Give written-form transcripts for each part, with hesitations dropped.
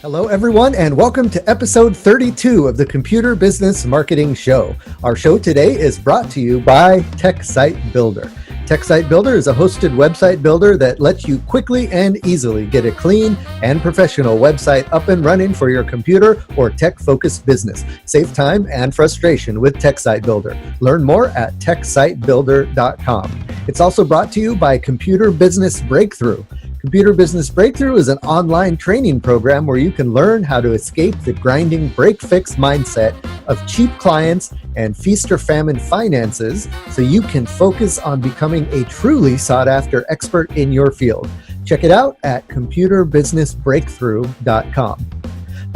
Hello, everyone, and welcome to episode 32 of the Computer Business Marketing Show. Our show today is brought to you by TechSite Builder. TechSite Builder is a hosted website builder that lets you quickly and easily get a clean and professional website up and running for your computer or tech-focused business. Save time and frustration with TechSite Builder. Learn more at techsitebuilder.com. It's also brought to you by Computer Business Breakthrough. Computer Business Breakthrough is an online training program where you can learn how to escape the grinding break-fix mindset of cheap clients and feast or famine finances so you can focus on becoming a truly sought-after expert in your field. Check it out at computerbusinessbreakthrough.com.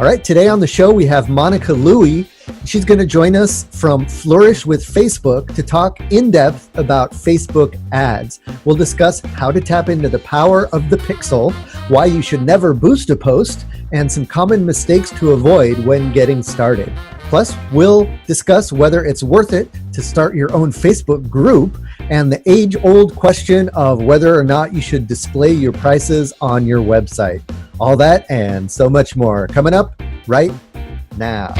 All right, today on the show we have Monica Louie. She's going to join us from Flourish with Facebook to talk in depth about Facebook ads. We'll discuss how to tap into the power of the pixel, why you should never boost a post, and some common mistakes to avoid when getting started. Plus, we'll discuss whether it's worth it to start your own Facebook group and the age-old question of whether or not you should display your prices on your website. All that and so much more coming up right now.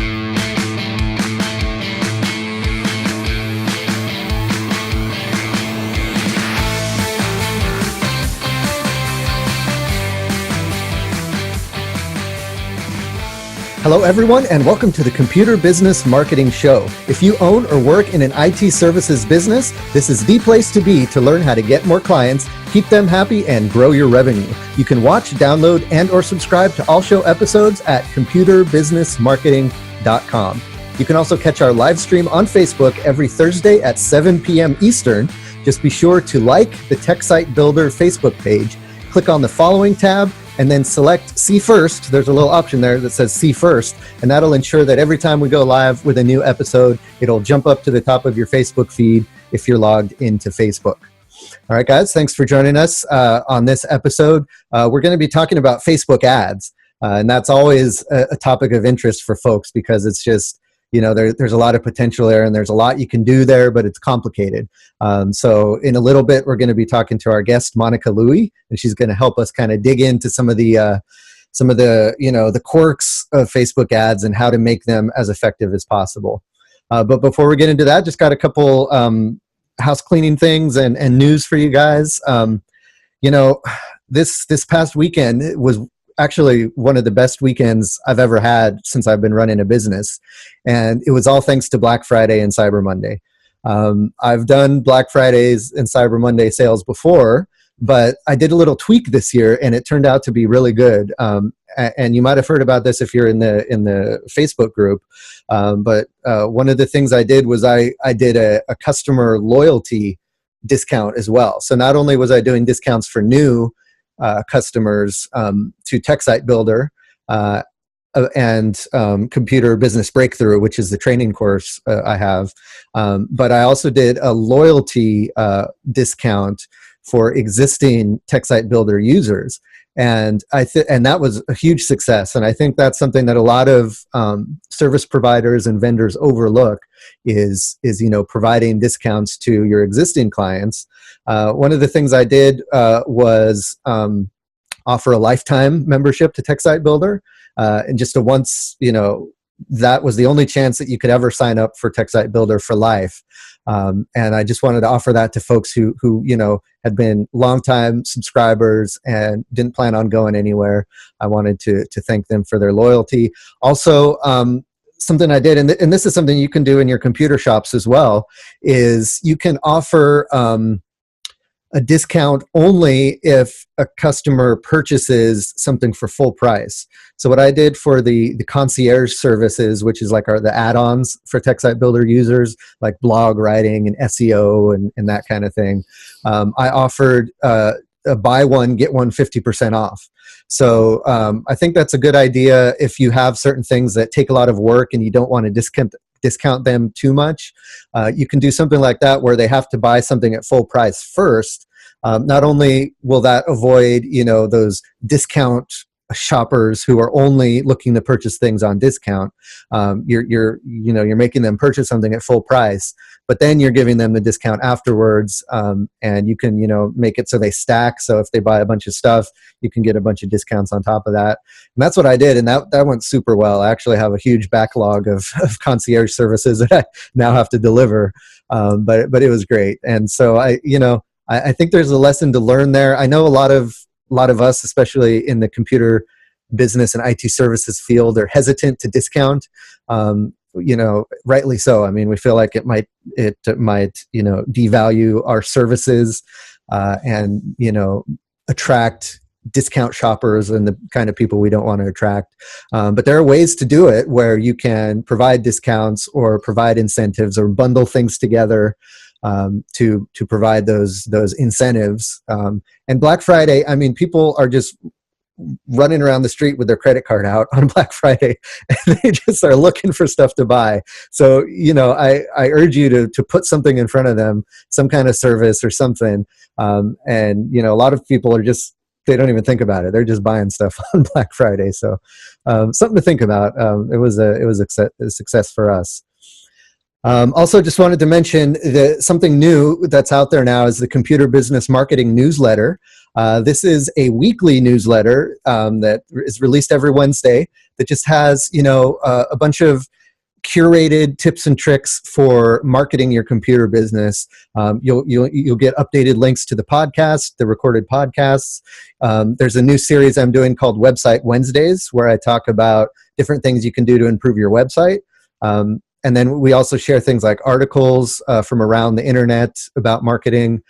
Hello, everyone, and welcome to the Computer Business Marketing Show. If you own or work in an IT services business, this is the place to be to learn how to get more clients, keep them happy, and grow your revenue. You can watch, download, and or subscribe to all show episodes at computerbusinessmarketing.com. You can also catch our live stream on Facebook every Thursday at 7 p.m. Eastern. Just be sure to like the TechSite Builder Facebook page, click on the following tab, and then select See First. There's a little option there that says See First, and that'll ensure that every time we go live with a new episode, it'll jump up to the top of your Facebook feed if you're logged into Facebook. All right, guys, thanks for joining us on this episode. We're going to be talking about Facebook ads, and that's always a topic of interest for folks because it's just, you know, there's a lot of potential there and there's a lot you can do there, but it's complicated. So in a little bit, we're going to be talking to our guest, Monica Louie, and she's going to help us kind of dig into some of the the quirks of Facebook ads and how to make them as effective as possible. But before we get into that, just got a couple house cleaning things and news for you guys. This past weekend was actually one of the best weekends I've ever had since I've been running a business. And it was all thanks to Black Friday and Cyber Monday. I've done Black Fridays and Cyber Monday sales before, but I did a little tweak this year and it turned out to be really good. And you might have heard about this if you're in the Facebook group. But one of the things I did was I did a customer loyalty discount as well. So not only was I doing discounts for new customers to TechSite Builder and Computer Business Breakthrough, which is the training course I have. But I also did a loyalty discount for existing TechSite Builder users. And and that was a huge success. And I think that's something that a lot of service providers and vendors overlook is providing discounts to your existing clients. One of the things I did was offer a lifetime membership to TechSite Builder, and just a once, that was the only chance that you could ever sign up for TechSite Builder for life. And I just wanted to offer that to folks who had been longtime subscribers and didn't plan on going anywhere. I wanted to thank them for their loyalty. Also, something I did, and this is something you can do in your computer shops as well, is you can offer a discount only if a customer purchases something for full price. So what I did for the concierge services, which is like the add-ons for TechSite Builder users, like blog writing and SEO and that kind of thing, I offered a buy one, get one 50% off. So I think that's a good idea if you have certain things that take a lot of work and you don't want to discount them too much. You can do something like that where they have to buy something at full price first. Not only will that avoid, those discount shoppers who are only looking to purchase things on discount. You're making them purchase something at full price, but then you're giving them the discount afterwards, and you can make it so they stack. So if they buy a bunch of stuff, you can get a bunch of discounts on top of that. And that's what I did, and that went super well. I actually have a huge backlog of concierge services that I now have to deliver, but it was great. And so I think there's a lesson to learn there. I know a lot of us, especially in the computer business and IT services field, are hesitant to discount. Rightly so. I mean, we feel like it might devalue our services, and attract discount shoppers and the kind of people we don't want to attract. But there are ways to do it where you can provide discounts or provide incentives or bundle things together, to provide those incentives. And Black Friday, I mean, people are just running around the street with their credit card out on Black Friday, and they just are looking for stuff to buy. So, I urge you to put something in front of them, some kind of service or something. And a lot of people are just, they don't even think about it. They're just buying stuff on Black Friday. So, something to think about. It was a success for us. Also, just wanted to mention that something new that's out there now is the Computer Business Marketing Newsletter. This is a weekly newsletter that is released every Wednesday that just has, a bunch of curated tips and tricks for marketing your computer business. You'll get updated links to the podcast, the recorded podcasts. There's a new series I'm doing called Website Wednesdays, where I talk about different things you can do to improve your website. And then we also share things like articles from around the internet about marketing.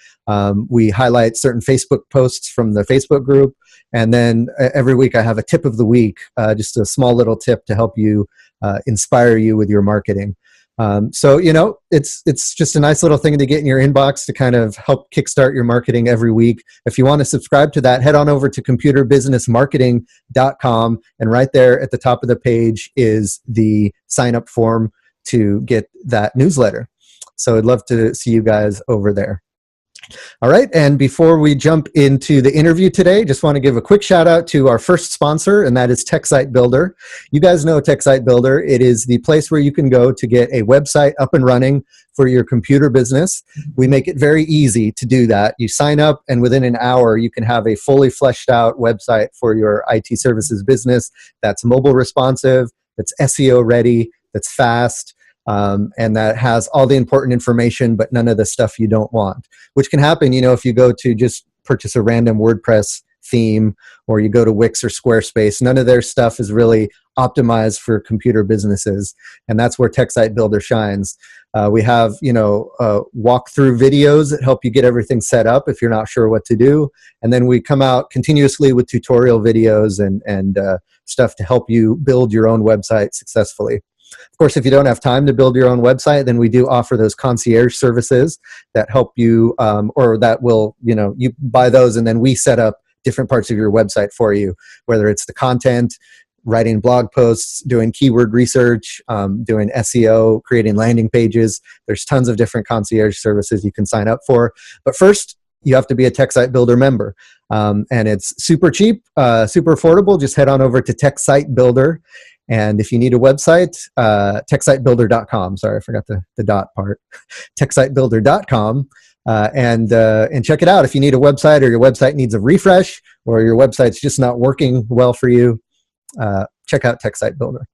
We highlight certain Facebook posts from the Facebook group. And then every week I have a tip of the week, just a small little tip to help you, inspire you with your marketing. So, it's just a nice little thing to get in your inbox to kind of help kickstart your marketing every week. If you want to subscribe to that, head on over to computerbusinessmarketing.com. And right there at the top of the page is the sign up form to get that newsletter. So I'd love to see you guys over there. All right, and before we jump into the interview today, just want to give a quick shout out to our first sponsor, and that is TechSite Builder. You guys know TechSite Builder. It is the place where you can go to get a website up and running for your computer business. We make it very easy to do that. You sign up, and within an hour, you can have a fully fleshed out website for your IT services business that's mobile responsive, that's SEO ready, that's fast, and that has all the important information, but none of the stuff you don't want, which can happen, if you go to just purchase a random WordPress theme, or you go to Wix or Squarespace. None of their stuff is really optimized for computer businesses, and that's where TechSite Builder shines. We have, walkthrough videos that help you get everything set up if you're not sure what to do, and then we come out continuously with tutorial videos and stuff to help you build your own website successfully. Of course, if you don't have time to build your own website, then we do offer those concierge services that help you, or that will, you buy those and then we set up different parts of your website for you, whether it's the content, writing blog posts, doing keyword research, doing SEO, creating landing pages. There's tons of different concierge services you can sign up for. But first, you have to be a TechSite Builder member. And it's super cheap, super affordable. Just head on over to TechSite Builder. And if you need a website, techsitebuilder.com. Sorry, I forgot the dot part. Techsitebuilder.com. And check it out. If you need a website, or your website needs a refresh, or your website's just not working well for you, check out TechSite Builder.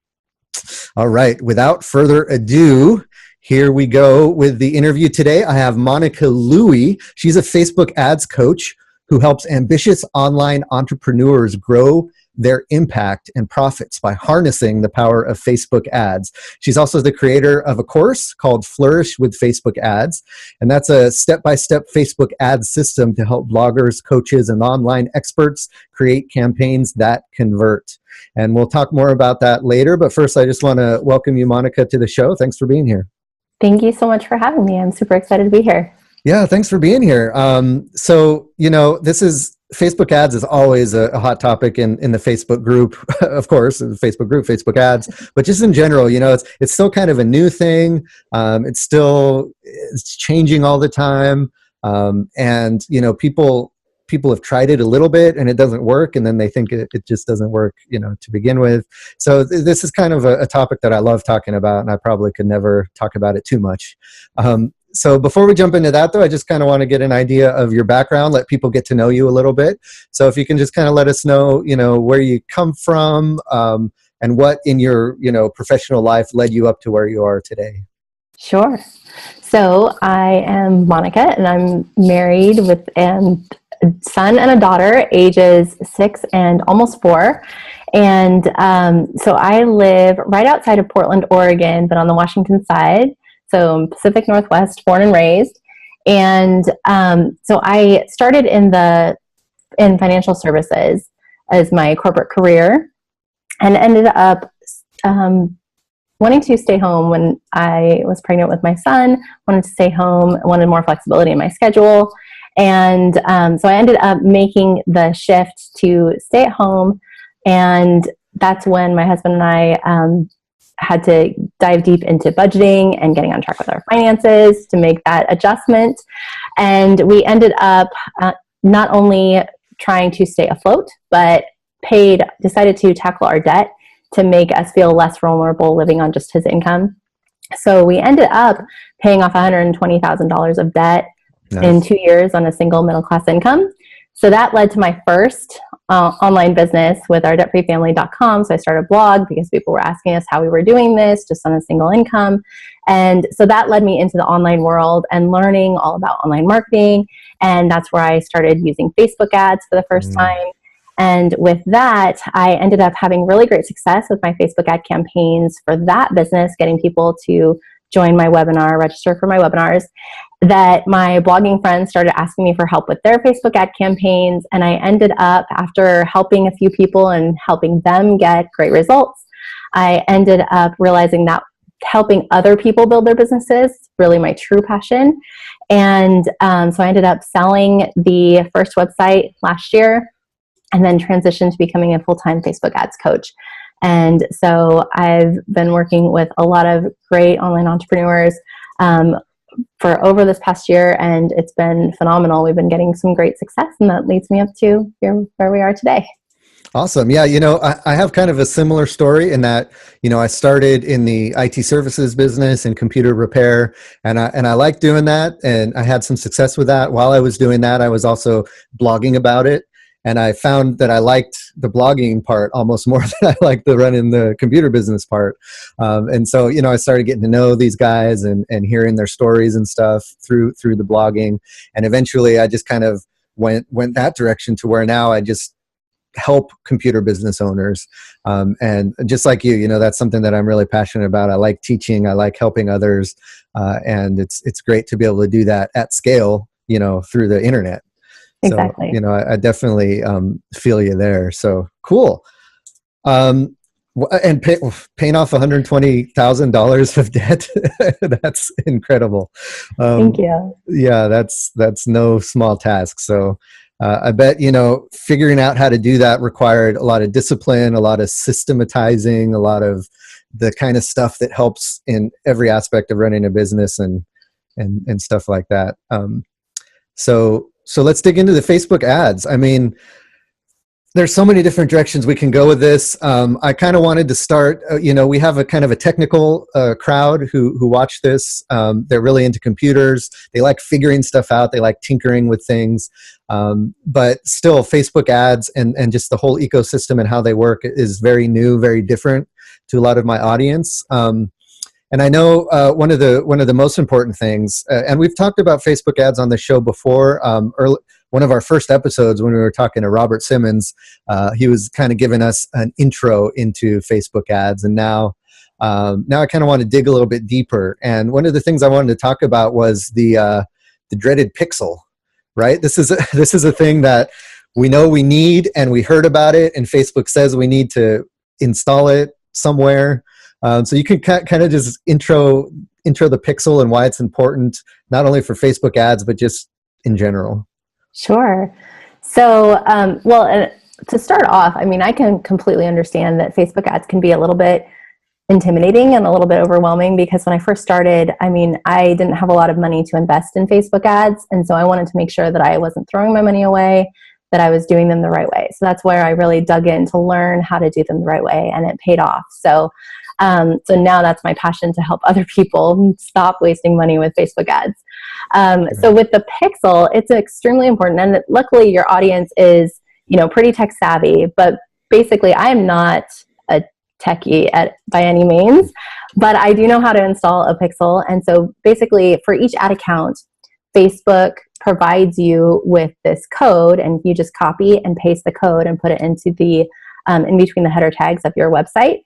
All right, without further ado, here we go with the interview today. I have Monica Louie. She's a Facebook ads coach who helps ambitious online entrepreneurs grow their impact and profits by harnessing the power of Facebook ads. She's also the creator of a course called Flourish with Facebook Ads, and that's a step-by-step Facebook ads system to help bloggers, coaches, and online experts create campaigns that convert. And we'll talk more about that later, but first I just want to welcome you, Monica, to the show. Thanks for being here. Thank you so much for having me. I'm super excited to be here. Yeah, thanks for being here. So, this is Facebook ads is always a hot topic in the Facebook group, of course, the Facebook group, Facebook ads, but just in general, it's still kind of a new thing. It's changing all the time. And, people people have tried it a little bit and it doesn't work, and then they think it just doesn't work, to begin with. So this is kind of a topic that I love talking about, and I probably could never talk about it too much. So before we jump into that, though, I just kind of want to get an idea of your background, let people get to know you a little bit. So if you can just kind of let us know, where you come from, and what in your, professional life led you up to where you are today. Sure. So I am Monica, and I'm married with a son and a daughter, ages 6 and almost 4. And so I live right outside of Portland, Oregon, but on the Washington side. So Pacific Northwest, born and raised. And so I started in financial services as my corporate career, and ended up wanting to stay home when I was pregnant with my son. Wanted to stay home, wanted more flexibility in my schedule. And so I ended up making the shift to stay at home. And that's when my husband and I had to dive deep into budgeting and getting on track with our finances to make that adjustment. And we ended up not only trying to stay afloat, but decided to tackle our debt to make us feel less vulnerable living on just his income. So we ended up paying off $120,000 of debt in 2 years on a single middle-class income. So that led to my first online business with our debtfreefamily.com. So I started a blog because people were asking us how we were doing this just on a single income. And so that led me into the online world and learning all about online marketing. And that's where I started using Facebook ads for the first time. And with that, I ended up having really great success with my Facebook ad campaigns for that business, getting people to join my webinar, register for my webinars, that my blogging friends started asking me for help with their Facebook ad campaigns. And I ended up, after helping a few people and helping them get great results, I ended up realizing that helping other people build their businesses is really my true passion. And so I ended up selling the first website last year, and then transitioned to becoming a full-time Facebook ads coach. And so I've been working with a lot of great online entrepreneurs for over this past year, and it's been phenomenal. We've been getting some great success, and that leads me up to where we are today. Awesome. Yeah, I have kind of a similar story in that, I started in the IT services business and computer repair, and I liked doing that, and I had some success with that. While I was doing that, I was also blogging about it. And I found that I liked the blogging part almost more than I liked the running the computer business part. And so, I started getting to know these guys and hearing their stories and stuff through the blogging. And eventually I just kind of went that direction to where now I just help computer business owners. And just like you, that's something that I'm really passionate about. I like teaching, I like helping others. And it's great to be able to do that at scale, through the internet. Exactly. So, I definitely feel you there. So cool. And paying off $120,000 of debt, that's incredible. Thank you. Yeah, that's no small task. So I bet, figuring out how to do that required a lot of discipline, a lot of systematizing, a lot of the kind of stuff that helps in every aspect of running a business and stuff like that. So let's dig into the Facebook ads. I mean, there's so many different directions we can go with this. I kind of wanted to start, we have a kind of a technical crowd who watch this. They're really into computers. They like figuring stuff out. They like tinkering with things. But still, Facebook ads and just the whole ecosystem and how they work is very new, very different to a lot of my audience. And I know one of the most important things, and we've talked about Facebook ads on the show before. One of our first episodes when we were talking to Robert Simmons, he was kind of giving us an intro into Facebook ads, and now I kind of want to dig a little bit deeper. And one of the things I wanted to talk about was the dreaded pixel. Right? This is a thing that we know we need, and we heard about it, and Facebook says we need to install it somewhere. So you can kind of just intro the pixel and why it's important, not only for Facebook ads, but just in general. Sure. So, to start off, I mean, I can completely understand that Facebook ads can be a little bit intimidating and a little bit overwhelming, because when I first started, I mean, I didn't have a lot of money to invest in Facebook ads. And so I wanted to make sure that I wasn't throwing my money away, that I was doing them the right way. So that's where I really dug in to learn how to do them the right way, and it paid off. So now that's my passion, to help other people stop wasting money with Facebook ads. So with the Pixel, it's extremely important. And luckily your audience is, pretty tech savvy, but basically I am not a techie by any means, but I do know how to install a Pixel. And so basically for each ad account, Facebook provides you with this code, and you just copy and paste the code and put it into the in between the header tags of your website.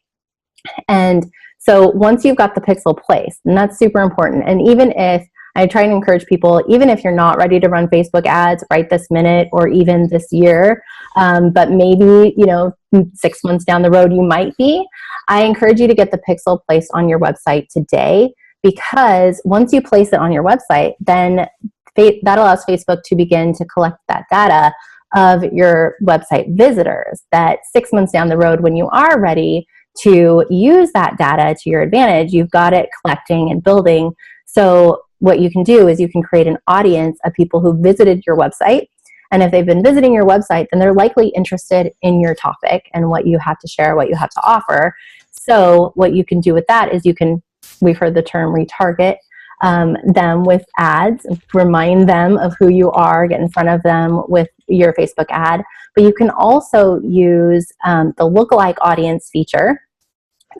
And so once you've got the Pixel placed, and that's super important. And even if I try and encourage people, even if you're not ready to run Facebook ads right this minute or even this year, but maybe, 6 months down the road you might be, I encourage you to get the Pixel placed on your website today, because once you place it on your website, then that allows Facebook to begin to collect that data of your website visitors, that 6 months down the road, when you are ready to use that data to your advantage, you've got it collecting and building. So what you can do is you can create an audience of people who visited your website. And if they've been visiting your website, then they're likely interested in your topic and what you have to share, what you have to offer. So what you can do with that is we've heard the term retarget them with ads, remind them of who you are, get in front of them with your Facebook ad. But you can also use the lookalike audience feature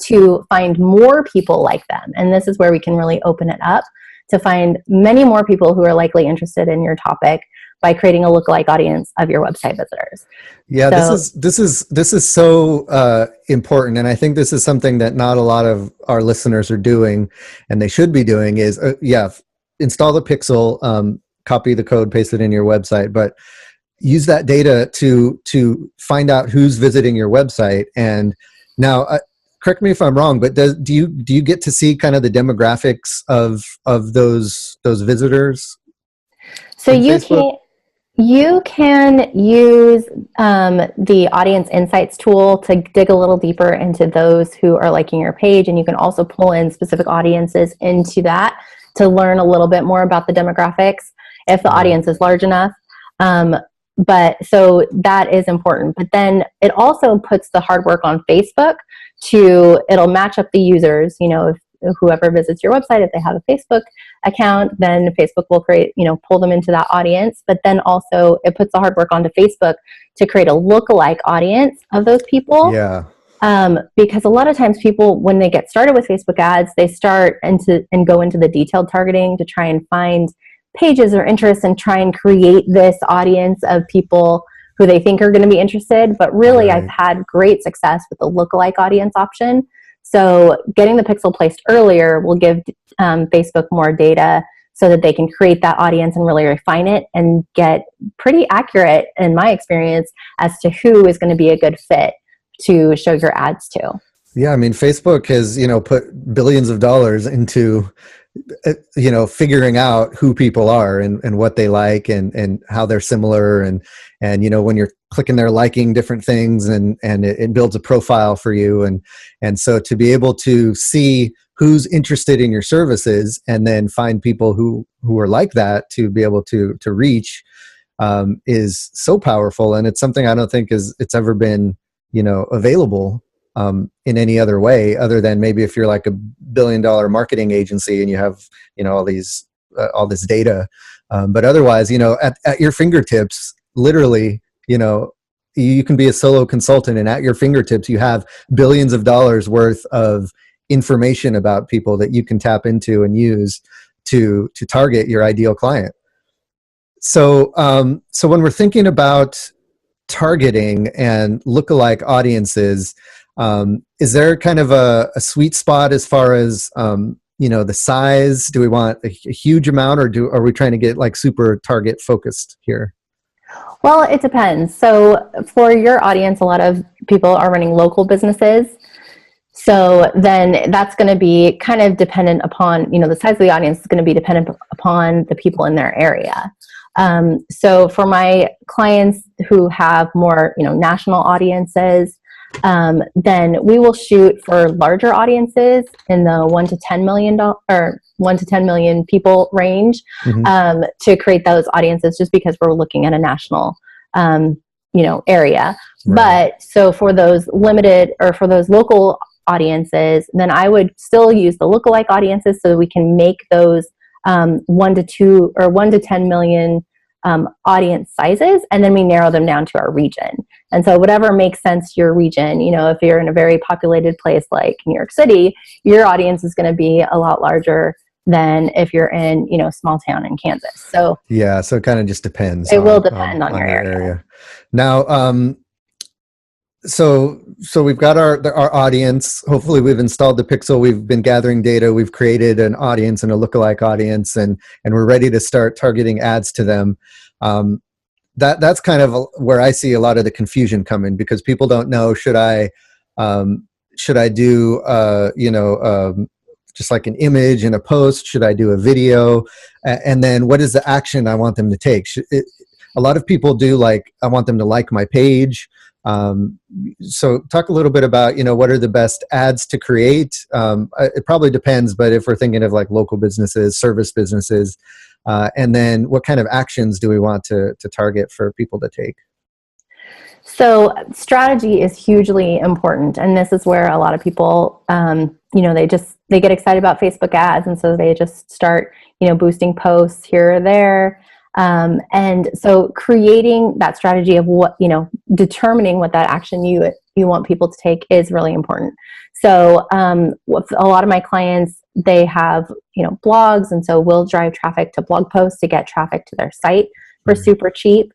to find more people like them. And this is where we can really open it up to find many more people who are likely interested in your topic by creating a lookalike audience of your website visitors. Yeah, this is so important, and I think this is something that not a lot of our listeners are doing, and they should be doing. Is install the Pixel, copy the code, paste it in your website, but use that data to find out who's visiting your website. And now, correct me if I'm wrong, but do you get to see kind of the demographics of those visitors? So you can use the Audience Insights tool to dig a little deeper into those who are liking your page, and you can also pull in specific audiences into that to learn a little bit more about the demographics if the audience is large enough. But so that is important. But then it also puts the hard work on Facebook it'll match up the users. If whoever visits your website, if they have a Facebook account, then Facebook will pull them into that audience. But then also it puts the hard work onto Facebook to create a lookalike audience of those people. Yeah. Because a lot of times people, when they get started with Facebook ads, they start and go into the detailed targeting to try and find pages or interests and try and create this audience of people who they think are going to be interested. But really, right. I've had great success with the lookalike audience option. So getting the Pixel placed earlier will give Facebook more data so that they can create that audience and really refine it and get pretty accurate, in my experience, as to who is going to be a good fit to show your ads to. Yeah, I mean, Facebook has, put billions of dollars into, figuring out who people are and what they like and how they're similar. And when you're clicking there, liking different things and it builds a profile for you. And so to be able to see who's interested in your services and then find people who are like that to be able to reach is so powerful. And it's something I don't think it's ever been, available in any other way other than maybe if you're like $1 billion marketing agency and you have, all this data. But otherwise, at your fingertips, literally, you can be a solo consultant and at your fingertips, you have billions of dollars worth of information about people that you can tap into and use to target your ideal client. So when we're thinking about targeting and lookalike audiences, is there kind of a sweet spot as far as the size? Do we want a huge amount, or are we trying to get like super target focused here? Well, it depends. So for your audience, a lot of people are running local businesses. So then that's going to be kind of dependent upon, the size of the audience is going to be dependent upon the people in their area. So for my clients who have more, national audiences, then we will shoot for larger audiences in the 1 to 10 million people range, to create those audiences, just because we're looking at a national, area. Right. But so for those limited, or for those local audiences, then I would still use the lookalike audiences, so that we can make those 1 to 10 million audience sizes, and then we narrow them down to our region. And so whatever makes sense to your region, if you're in a very populated place like New York City, your audience is going to be a lot larger than if you're in, small town in Kansas. So yeah, so it kind of just depends. It will depend on your area. Now, so we've got our audience. Hopefully we've installed the Pixel. We've been gathering data. We've created an audience and a lookalike audience, and we're ready to start targeting ads to them. That's kind of where I see a lot of the confusion coming, because people don't know, should I do, just like an image and a post? Should I do a video? And then what is the action I want them to take? A lot of people do, like, I want them to like my page. So talk a little bit about, what are the best ads to create? It probably depends, but if we're thinking of like local businesses, service businesses, and then what kind of actions do we want to target for people to take? So strategy is hugely important. And this is where a lot of people, they get excited about Facebook ads. And so they just start, boosting posts here or there. And so creating that strategy of what, determining what that action you want people to take is really important. So with a lot of my clients, they have, blogs. And so we'll drive traffic to blog posts to get traffic to their site for super cheap.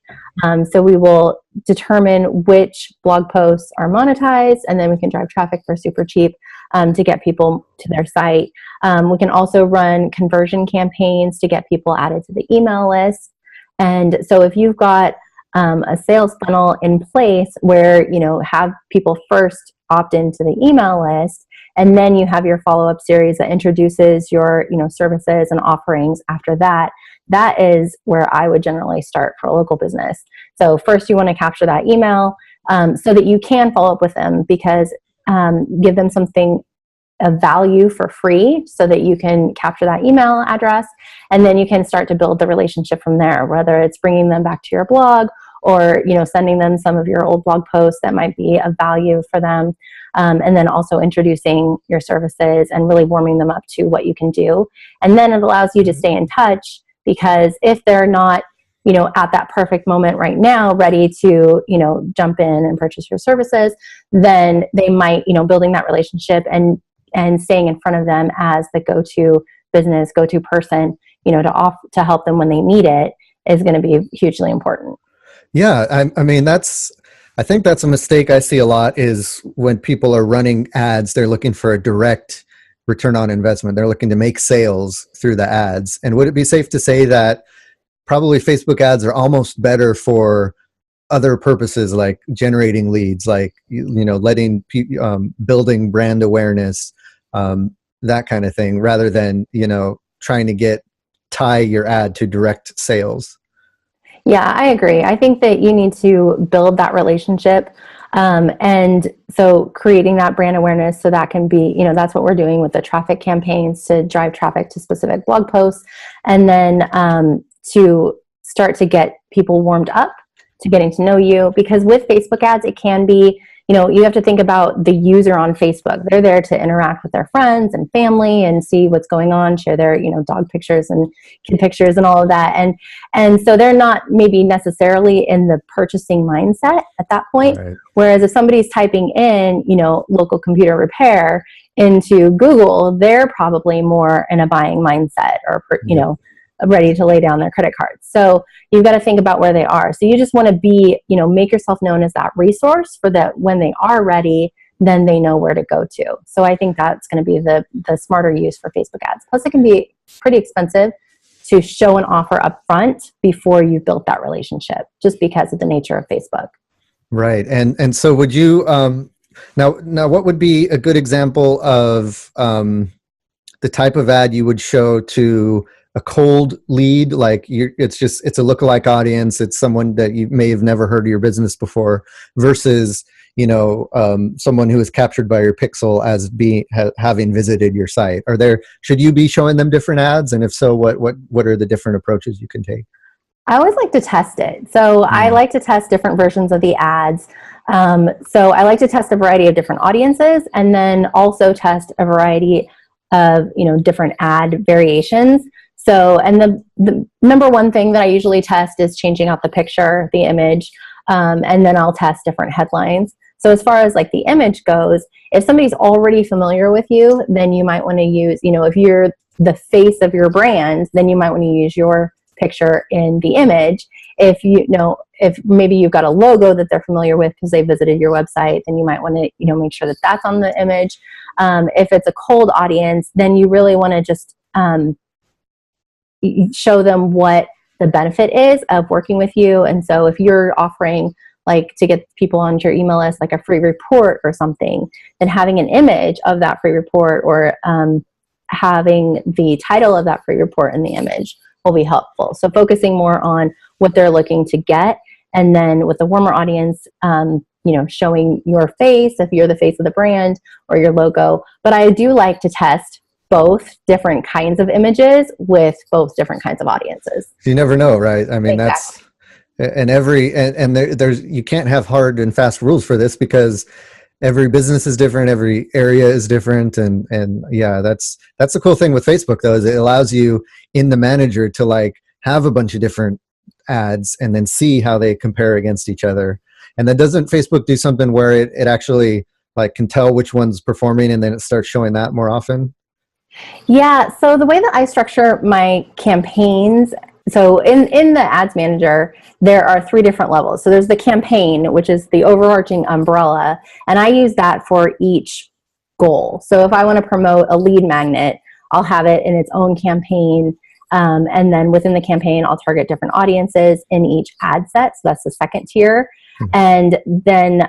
So we will determine which blog posts are monetized, and then we can drive traffic for super cheap to get people to their site. We can also run conversion campaigns to get people added to the email list. And so if you've got a sales funnel in place where, have people first opt into the email list, and then you have your follow-up series that introduces your, services and offerings after that, that is where I would generally start for a local business. So first you want to capture that email so that you can follow up with them, because give them something of value for free so that you can capture that email address, and then you can start to build the relationship from there, whether it's bringing them back to your blog or, sending them some of your old blog posts that might be of value for them. And then also introducing your services and really warming them up to what you can do. And then it allows you to stay in touch, because if they're not, at that perfect moment right now, ready to, jump in and purchase your services, then they might, building that relationship and staying in front of them as the go-to business, go-to person, to help them when they need it, is going to be hugely important. Yeah. I think that's a mistake I see a lot, is when people are running ads, they're looking for a direct return on investment. They're looking to make sales through the ads. And would it be safe to say that probably Facebook ads are almost better for other purposes, like generating leads, like, letting people, building brand awareness, that kind of thing, rather than, trying to tie your ad to direct sales? Yeah, I agree. I think that you need to build that relationship. And so creating that brand awareness, so that can be, that's what we're doing with the traffic campaigns, to drive traffic to specific blog posts, and then to start to get people warmed up to getting to know you. Because with Facebook ads, it can be, you have to think about the user on Facebook. They're there to interact with their friends and family and see what's going on, share their, dog pictures and kid pictures and all of that. And so they're not maybe necessarily in the purchasing mindset at that point. Right. Whereas if somebody's typing in, local computer repair into Google, they're probably more in a buying mindset, or, ready to lay down their credit cards. So you've got to think about where they are. So you just want to be, make yourself known as that resource, for that when they are ready, then they know where to go to. So I think that's going to be the smarter use for Facebook ads. Plus it can be pretty expensive to show an offer up front before you've built that relationship, just because of the nature of Facebook. Right. And so would you, now what would be a good example of the type of ad you would show to a cold lead, like it's a lookalike audience, it's someone that you may have never heard of your business before, versus someone who is captured by your pixel as having visited your site? Should you be showing them different ads, and if so, what are the different approaches you can take? I always like to test it. So I like to test different versions of the ads. So I like to test a variety of different audiences, and then also test a variety of different ad variations. So, and the number one thing that I usually test is changing out the picture, the image, and then I'll test different headlines. So as far as like the image goes, if somebody's already familiar with you, then you might want to use, if you're the face of your brand, then you might want to use your picture in the image. If if maybe you've got a logo that they're familiar with because they visited your website, then you might want to make sure that that's on the image. If it's a cold audience, then you really want to just show them what the benefit is of working with you. And so if you're offering like to get people onto your email list, like a free report or something, then having an image of that free report, or having the title of that free report in the image will be helpful. So focusing more on what they're looking to get. And then with the warmer audience, showing your face, if you're the face of the brand, or your logo. But I do like to test both different kinds of images with both different kinds of audiences. You never know, right? I mean, Exactly. there's you can't have hard and fast rules for this, because every business is different, every area is different, and yeah, that's the cool thing with Facebook though, is it allows you in the manager to like have a bunch of different ads and then see how they compare against each other. And then doesn't Facebook do something where it actually like can tell which one's performing, and then it starts showing that more often? Yeah, so the way that I structure my campaigns, so in the ads manager, there are 3 different levels. So there's the campaign, which is the overarching umbrella, and I use that for each goal. So if I want to promote a lead magnet, I'll have it in its own campaign, and then within the campaign, I'll target different audiences in each ad set. So that's the second tier. And then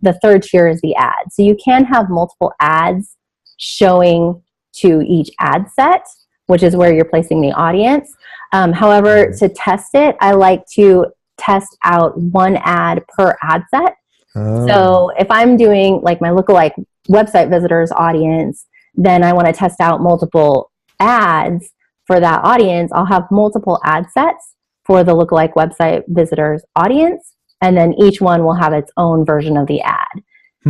the third tier is the ad. So you can have multiple ads showing to each ad set, which is where you're placing the audience. However, to test it, I like to test out one ad per ad set. Oh. So if I'm doing like my lookalike website visitors audience, then I want to test out multiple ads for that audience. I'll have multiple ad sets for the lookalike website visitors audience, and then each one will have its own version of the ad.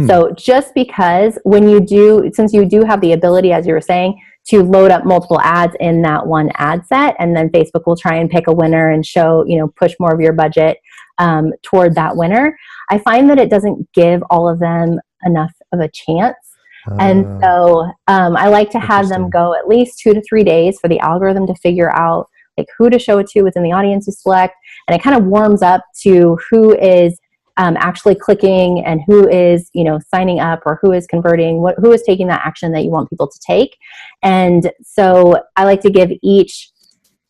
So just because since you do have the ability, as you were saying, to load up multiple ads in that one ad set, and then Facebook will try and pick a winner and show, push more of your budget toward that winner, I find that it doesn't give all of them enough of a chance. And so I like to have them go at least 2 to 3 days for the algorithm to figure out like who to show it to within the audience you select. And it kind of warms up to who is actually clicking, and who is signing up, or who is converting, who is taking that action that you want people to take. And so I like to give each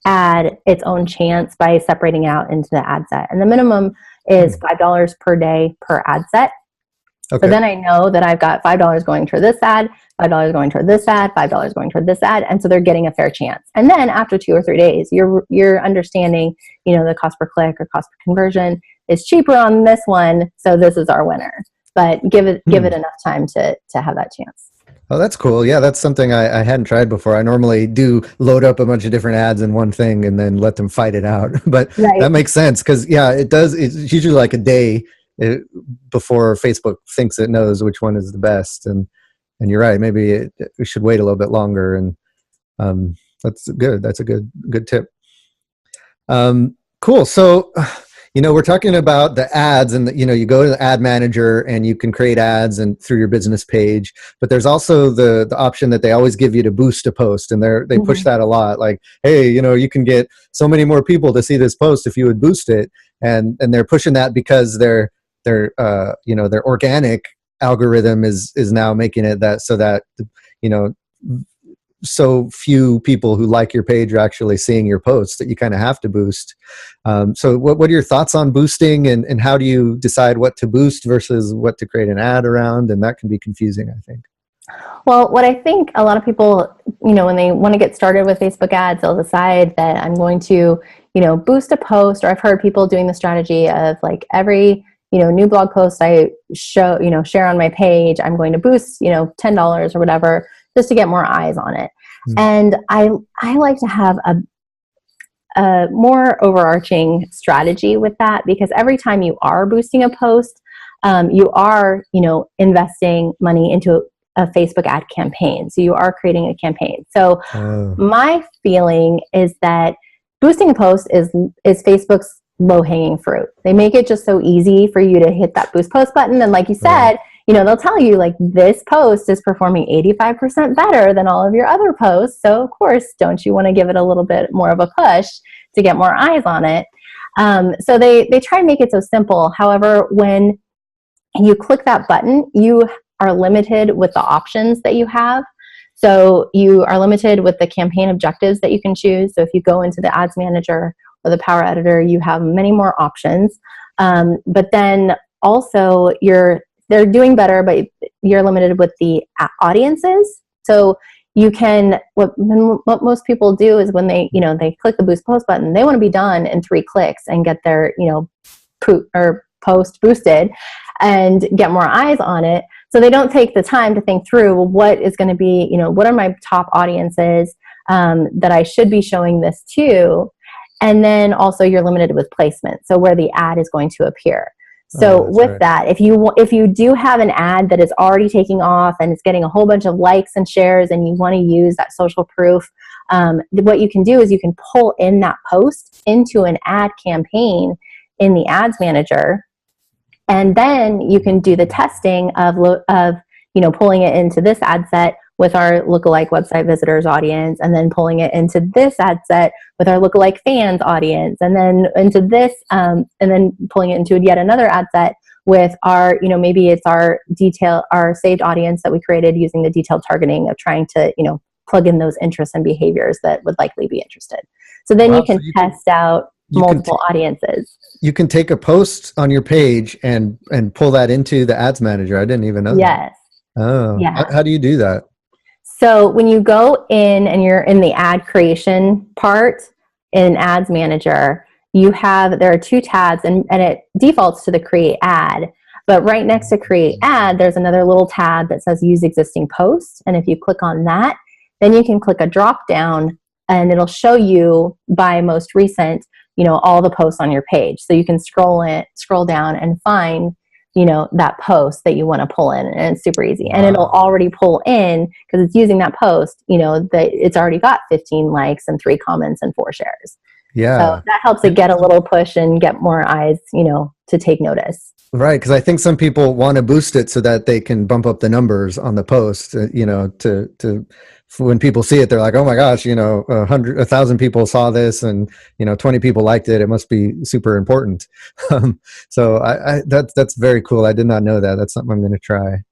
ad its own chance by separating it out into the ad set. And the minimum is $5 per day per ad set. Okay. So then I know that I've got $5 going toward this ad, $5 going toward this ad, $5 going toward this ad, and so they're getting a fair chance. And then after 2 or 3 days, you're understanding, the cost per click or cost per conversion is cheaper on this one, so this is our winner. But give it enough time to have that chance. Oh, that's cool. Yeah, that's something I hadn't tried before. I normally do load up a bunch of different ads in one thing and then let them fight it out. But right. That makes sense, because yeah, it's usually like a day before Facebook thinks it knows which one is the best. And you're right, maybe we should wait a little bit longer. And that's good. That's a good tip. Cool. So we're talking about the ads, and you go to the ad manager and you can create ads and through your business page, but there's also the option that they always give you to boost a post, and they push that a lot. Like, hey, you can get so many more people to see this post if you would boost it, and they're pushing that because their organic algorithm is now making it that so that so few people who like your page are actually seeing your posts that you kind of have to boost. So what are your thoughts on boosting, and how do you decide what to boost versus what to create an ad around? And that can be confusing, I think. Well, what I think a lot of people, when they want to get started with Facebook ads, they'll decide that I'm going to, boost a post, or I've heard people doing the strategy of like every, new blog post I share on my page, I'm going to boost, $10 or whatever, just to get more eyes on it. Mm. And I like to have a more overarching strategy with that, because every time you are boosting a post, you are, investing money into a Facebook ad campaign. So you are creating a campaign. So my feeling is that boosting a post is Facebook's low hanging fruit. They make it just so easy for you to hit that boost post button. And like you said, Right. they'll tell you like this post is performing 85% better than all of your other posts. So of course, don't you want to give it a little bit more of a push to get more eyes on it? So they try and make it so simple. However, when you click that button, you are limited with the options that you have. So you are limited with the campaign objectives that you can choose. So if you go into the ads manager or the power editor, you have many more options. But then also they're doing better, but you're limited with the audiences. So you can, what most people do is when they click the boost post button, they want to be done in 3 clicks and get their, post boosted and get more eyes on it. So they don't take the time to think through, well, what is going to be, what are my top audiences that I should be showing this to? And then also you're limited with placement, so where the ad is going to appear. So with that, if you do have an ad that is already taking off and it's getting a whole bunch of likes and shares, and you want to use that social proof, what you can do is you can pull in that post into an ad campaign in the ads manager. And then you can do the testing of pulling it into this ad set with our lookalike website visitors audience, and then pulling it into this ad set with our lookalike fans audience, and then into this, and then pulling it into yet another ad set with our, maybe it's our saved audience that we created using the detailed targeting of trying to, plug in those interests and behaviors that would likely be interested. So then you can test out multiple audiences. You can take a post on your page and pull that into the ads manager. I didn't even know that. Yes. Oh, yeah. How do you do that? So when you go in and you're in the ad creation part in ads manager, there are 2 tabs, and it defaults to the create ad. But right next to create ad, there's another little tab that says use existing posts. And if you click on that, then you can click a drop down and it'll show you by most recent, all the posts on your page. So you can scroll down and find, that post that you want to pull in, and it's super easy. And it'll already pull in, because it's using that post, that it's already got 15 likes and 3 comments and 4 shares. Yeah. So that helps it get a little push and get more eyes, to take notice. Right, because I think some people want to boost it so that they can bump up the numbers on the post, to when people see it, they're like, oh my gosh, 1,000 people saw this and, 20 people liked it. It must be super important. So that's very cool. I did not know that. That's something I'm going to try.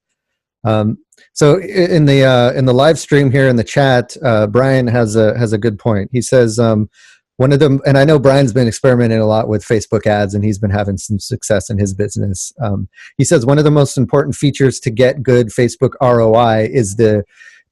So in the live stream here in the chat, Brian has a good point. He says, one of them, and I know Brian's been experimenting a lot with Facebook ads, and he's been having some success in his business. He says one of the most important features to get good Facebook ROI is the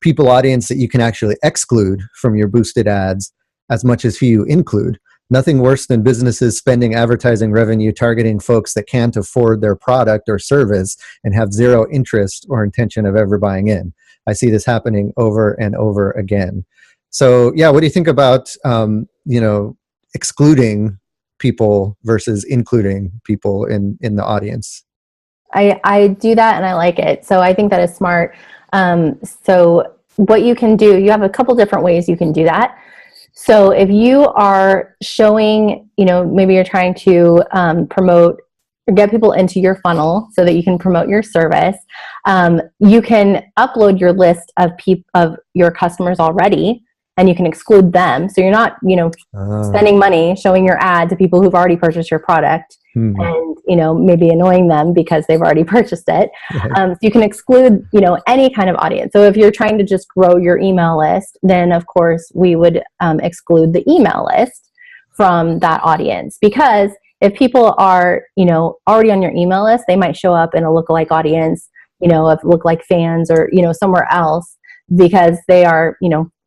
people audience that you can actually exclude from your boosted ads as much as you include. Nothing worse than businesses spending advertising revenue targeting folks that can't afford their product or service and have zero interest or intention of ever buying in. I see this happening over and over again. So yeah, what do you think about excluding people versus including people in the audience? I do that and I like it. So I think that is smart. So what you can do, you have a couple different ways you can do that. So if you are showing, maybe you're trying to promote or get people into your funnel so that you can promote your service, you can upload your list of your customers already, and you can exclude them. So you're not, spending money showing your ad to people who've already purchased your product and, maybe annoying them because they've already purchased it. So you can exclude, any kind of audience. So if you're trying to just grow your email list, then of course we would exclude the email list from that audience, because if people are, already on your email list, they might show up in a lookalike audience of Look Like Fans or, somewhere else, because they are,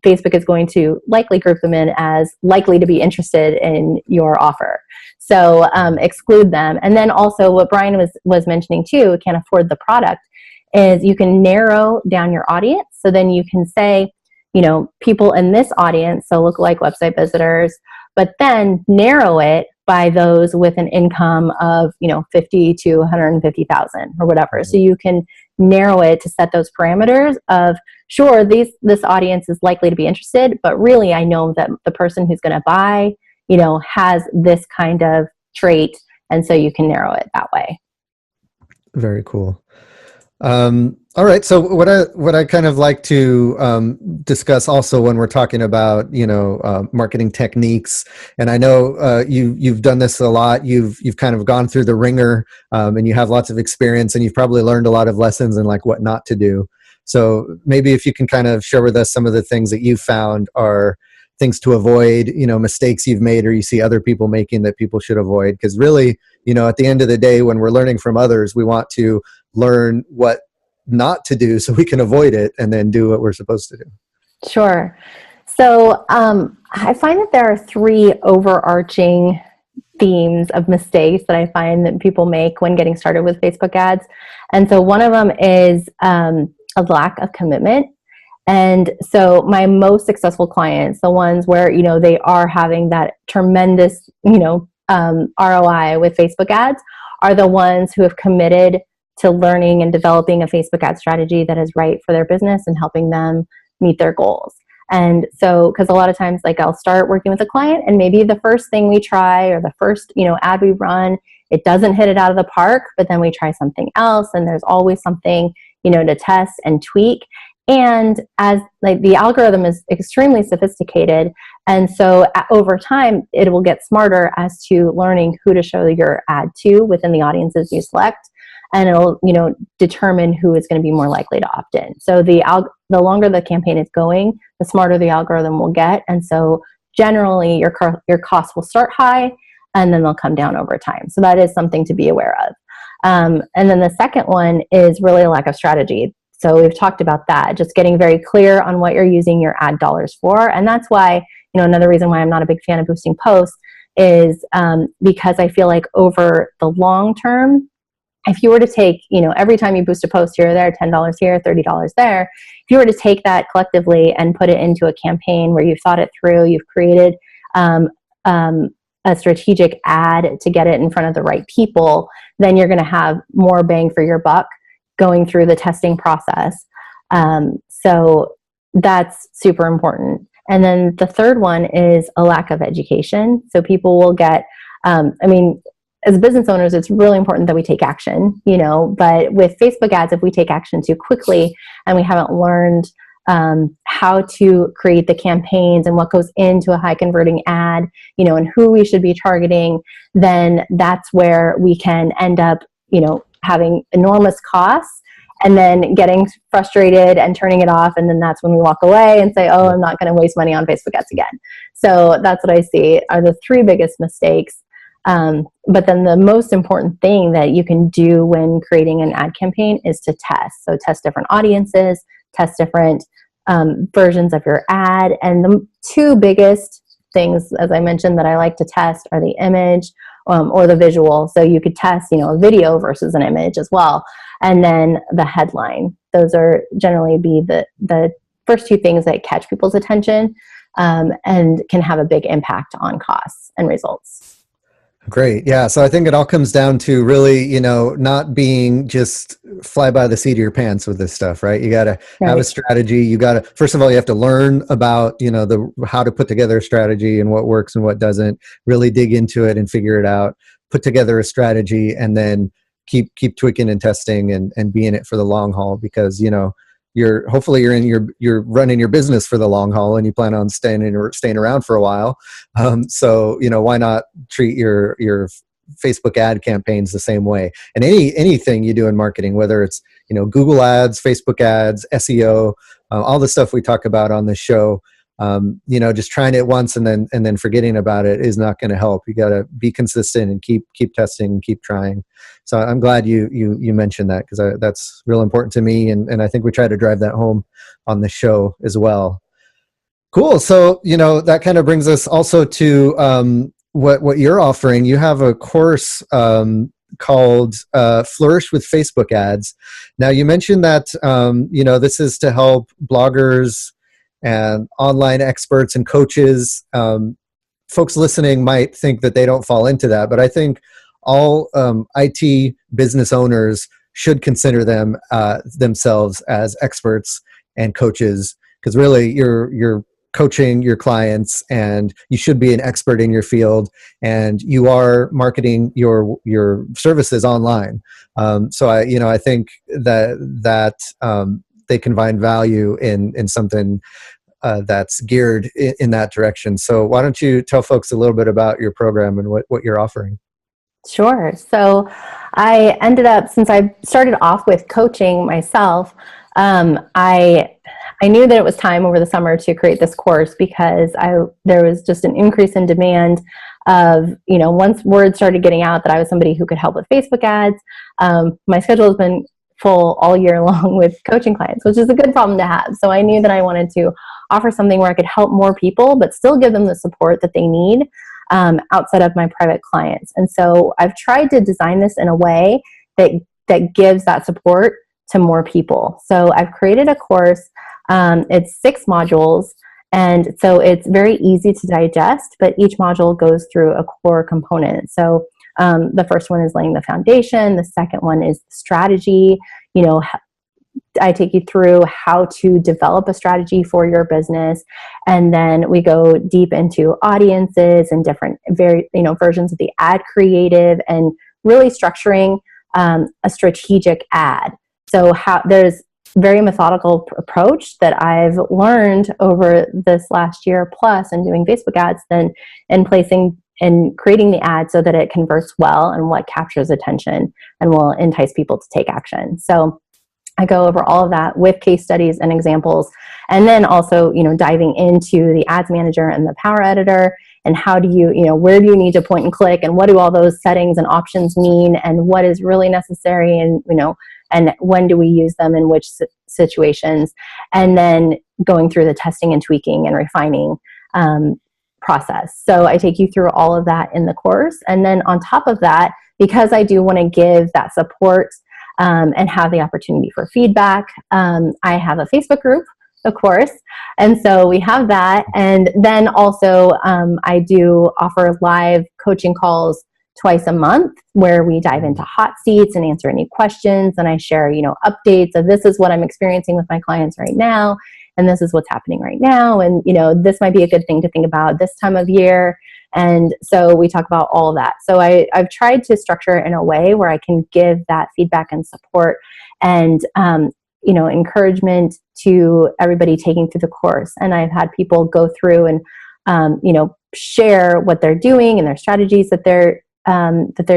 Facebook is going to likely group them in as likely to be interested in your offer. So exclude them. And then also what Brian was mentioning too, can't afford the product, is you can narrow down your audience. So then you can say, people in this audience, so look like website visitors, but then narrow it by those with an income of, 50 to 150,000 or whatever. So you can narrow it to set those parameters of, sure, this audience is likely to be interested, but really I know that the person who's going to buy, has this kind of trait. And so you can narrow it that way. Very cool. All right. So what I kind of like to discuss also when we're talking about marketing techniques, and I know you've done this a lot. You've kind of gone through the ringer, and you have lots of experience, and you've probably learned a lot of lessons and like what not to do. So maybe if you can kind of share with us some of the things that you found are things to avoid, mistakes you've made or you see other people making that people should avoid. Because really, at the end of the day, when we're learning from others, we want to learn what not to do so we can avoid it and then do what we're supposed to do. Sure. So I find that there are three overarching themes of mistakes that I find that people make when getting started with Facebook ads. And so one of them is a lack of commitment. And so my most successful clients, the ones where, they are having that tremendous, ROI with Facebook ads, are the ones who have committed to learning and developing a Facebook ad strategy that is right for their business and helping them meet their goals. And so, because a lot of times, like I'll start working with a client and maybe the first thing we try or the first, ad we run, it doesn't hit it out of the park, but then we try something else and there's always something, to test and tweak. And as like the algorithm is extremely sophisticated, and so over time it will get smarter as to learning who to show your ad to within the audiences you select, and it'll determine who is going to be more likely to opt in. So the longer the campaign is going, the smarter the algorithm will get, and so generally your costs will start high and then they'll come down over time. So that is something to be aware of. And then the second one is really a lack of strategy. So we've talked about that, just getting very clear on what you're using your ad dollars for. And that's why, another reason why I'm not a big fan of boosting posts is because I feel like over the long term, if you were to take, every time you boost a post here or there, $10 here, $30 there, if you were to take that collectively and put it into a campaign where you've thought it through, you've created a strategic ad to get it in front of the right people, then you're going to have more bang for your buck going through the testing process. So that's super important. And then the third one is a lack of education. So people will get, as business owners, it's really important that we take action, but with Facebook ads, if we take action too quickly and we haven't learned how to create the campaigns and what goes into a high converting ad, and who we should be targeting, then that's where we can end up, having enormous costs and then getting frustrated and turning it off. And then that's when we walk away and say, oh, I'm not going to waste money on Facebook ads again. So that's what I see are the three biggest mistakes. But then the most important thing that you can do when creating an ad campaign is to test. So test different audiences, test different versions of your ad. And the two biggest things, as I mentioned, that I like to test are the image or the visual. So you could test, a video versus an image as well. And then the headline. Those are generally be the first two things that catch people's attention and can have a big impact on costs and results. Great. Yeah. So I think it all comes down to really, not being just fly by the seat of your pants with this stuff, right? You got to have a strategy. You got to, first of all, you have to learn about, how to put together a strategy and what works and what doesn't, really dig into it and figure it out, put together a strategy, and then keep tweaking and testing and be in it for the long haul, because, hopefully you're running your business for the long haul and you plan on staying around for a while. So why not treat your Facebook ad campaigns the same way? And anything you do in marketing, whether it's Google ads, Facebook ads, SEO, all the stuff we talk about on this show, Just trying it once and then forgetting about it is not going to help. You got to be consistent and keep testing and keep trying. So I'm glad you mentioned that, because that's real important to me, and I think we try to drive that home on the show as well. Cool. So that kind of brings us also to what you're offering. You have a course called Flourish with Facebook Ads. Now, you mentioned that this is to help bloggers and online experts and coaches. Folks listening might think that they don't fall into that, but I think all IT business owners should consider themselves as experts and coaches, because really you're coaching your clients, and you should be an expert in your field, and you are marketing your services online. So I think that they can find value in something that's geared in that direction. So why don't you tell folks a little bit about your program and what you're offering? Sure. So I ended up, since I started off with coaching myself, I knew that it was time over the summer to create this course, because there was just an increase in demand of, once word started getting out that I was somebody who could help with Facebook ads. My schedule has been full all year long with coaching clients, which is a good problem to have. So I knew that I wanted to offer something where I could help more people, but still give them the support that they need outside of my private clients. And so I've tried to design this in a way that gives that support to more people. So I've created a course. It's 6 modules. And so it's very easy to digest, but each module goes through a core component. So the first one is laying the foundation. The second one is strategy. I take you through how to develop a strategy for your business. And then we go deep into audiences and different versions of the ad creative, and really structuring a strategic ad. So there's very methodical approach that I've learned over this last year plus in doing Facebook ads, and placing and creating the ad so that it converts well and what captures attention and will entice people to take action. So I go over all of that with case studies and examples, and then also, diving into the ads manager and the power editor, and how do you, where do you need to point and click, and what do all those settings and options mean, and what is really necessary, and, and when do we use them in which situations, and then going through the testing and tweaking and refining process. So I take you through all of that in the course. And then on top of that, because I do want to give that support and have the opportunity for feedback, I have a Facebook group, of course. And so we have that. And then also I do offer live coaching calls twice a month, where we dive into hot seats and answer any questions. And I share, updates of, this is what I'm experiencing with my clients right now, and this is what's happening right now. And, this might be a good thing to think about this time of year. And so we talk about all that. So I've tried to structure it in a way where I can give that feedback and support and, encouragement to everybody taking through the course. And I've had people go through and, share what they're doing and their strategies that they're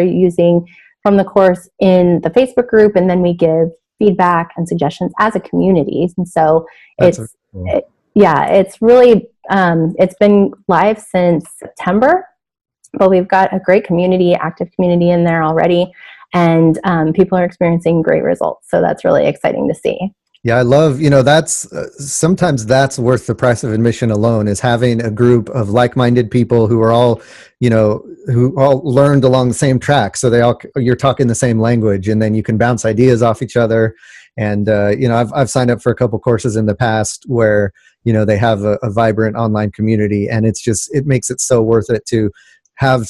using from the course in the Facebook group. And then we give feedback and suggestions as a community. And so it's really, it's been live since September, but we've got a great community, active community in there already. And people are experiencing great results. So that's really exciting to see. Yeah, I love, that's sometimes that's worth the price of admission alone, is having a group of like-minded people who are all, who all learned along the same track. So you're talking the same language, and then you can bounce ideas off each other. And, I've signed up for a couple courses in the past where, they have a vibrant online community, and it makes it so worth it to have,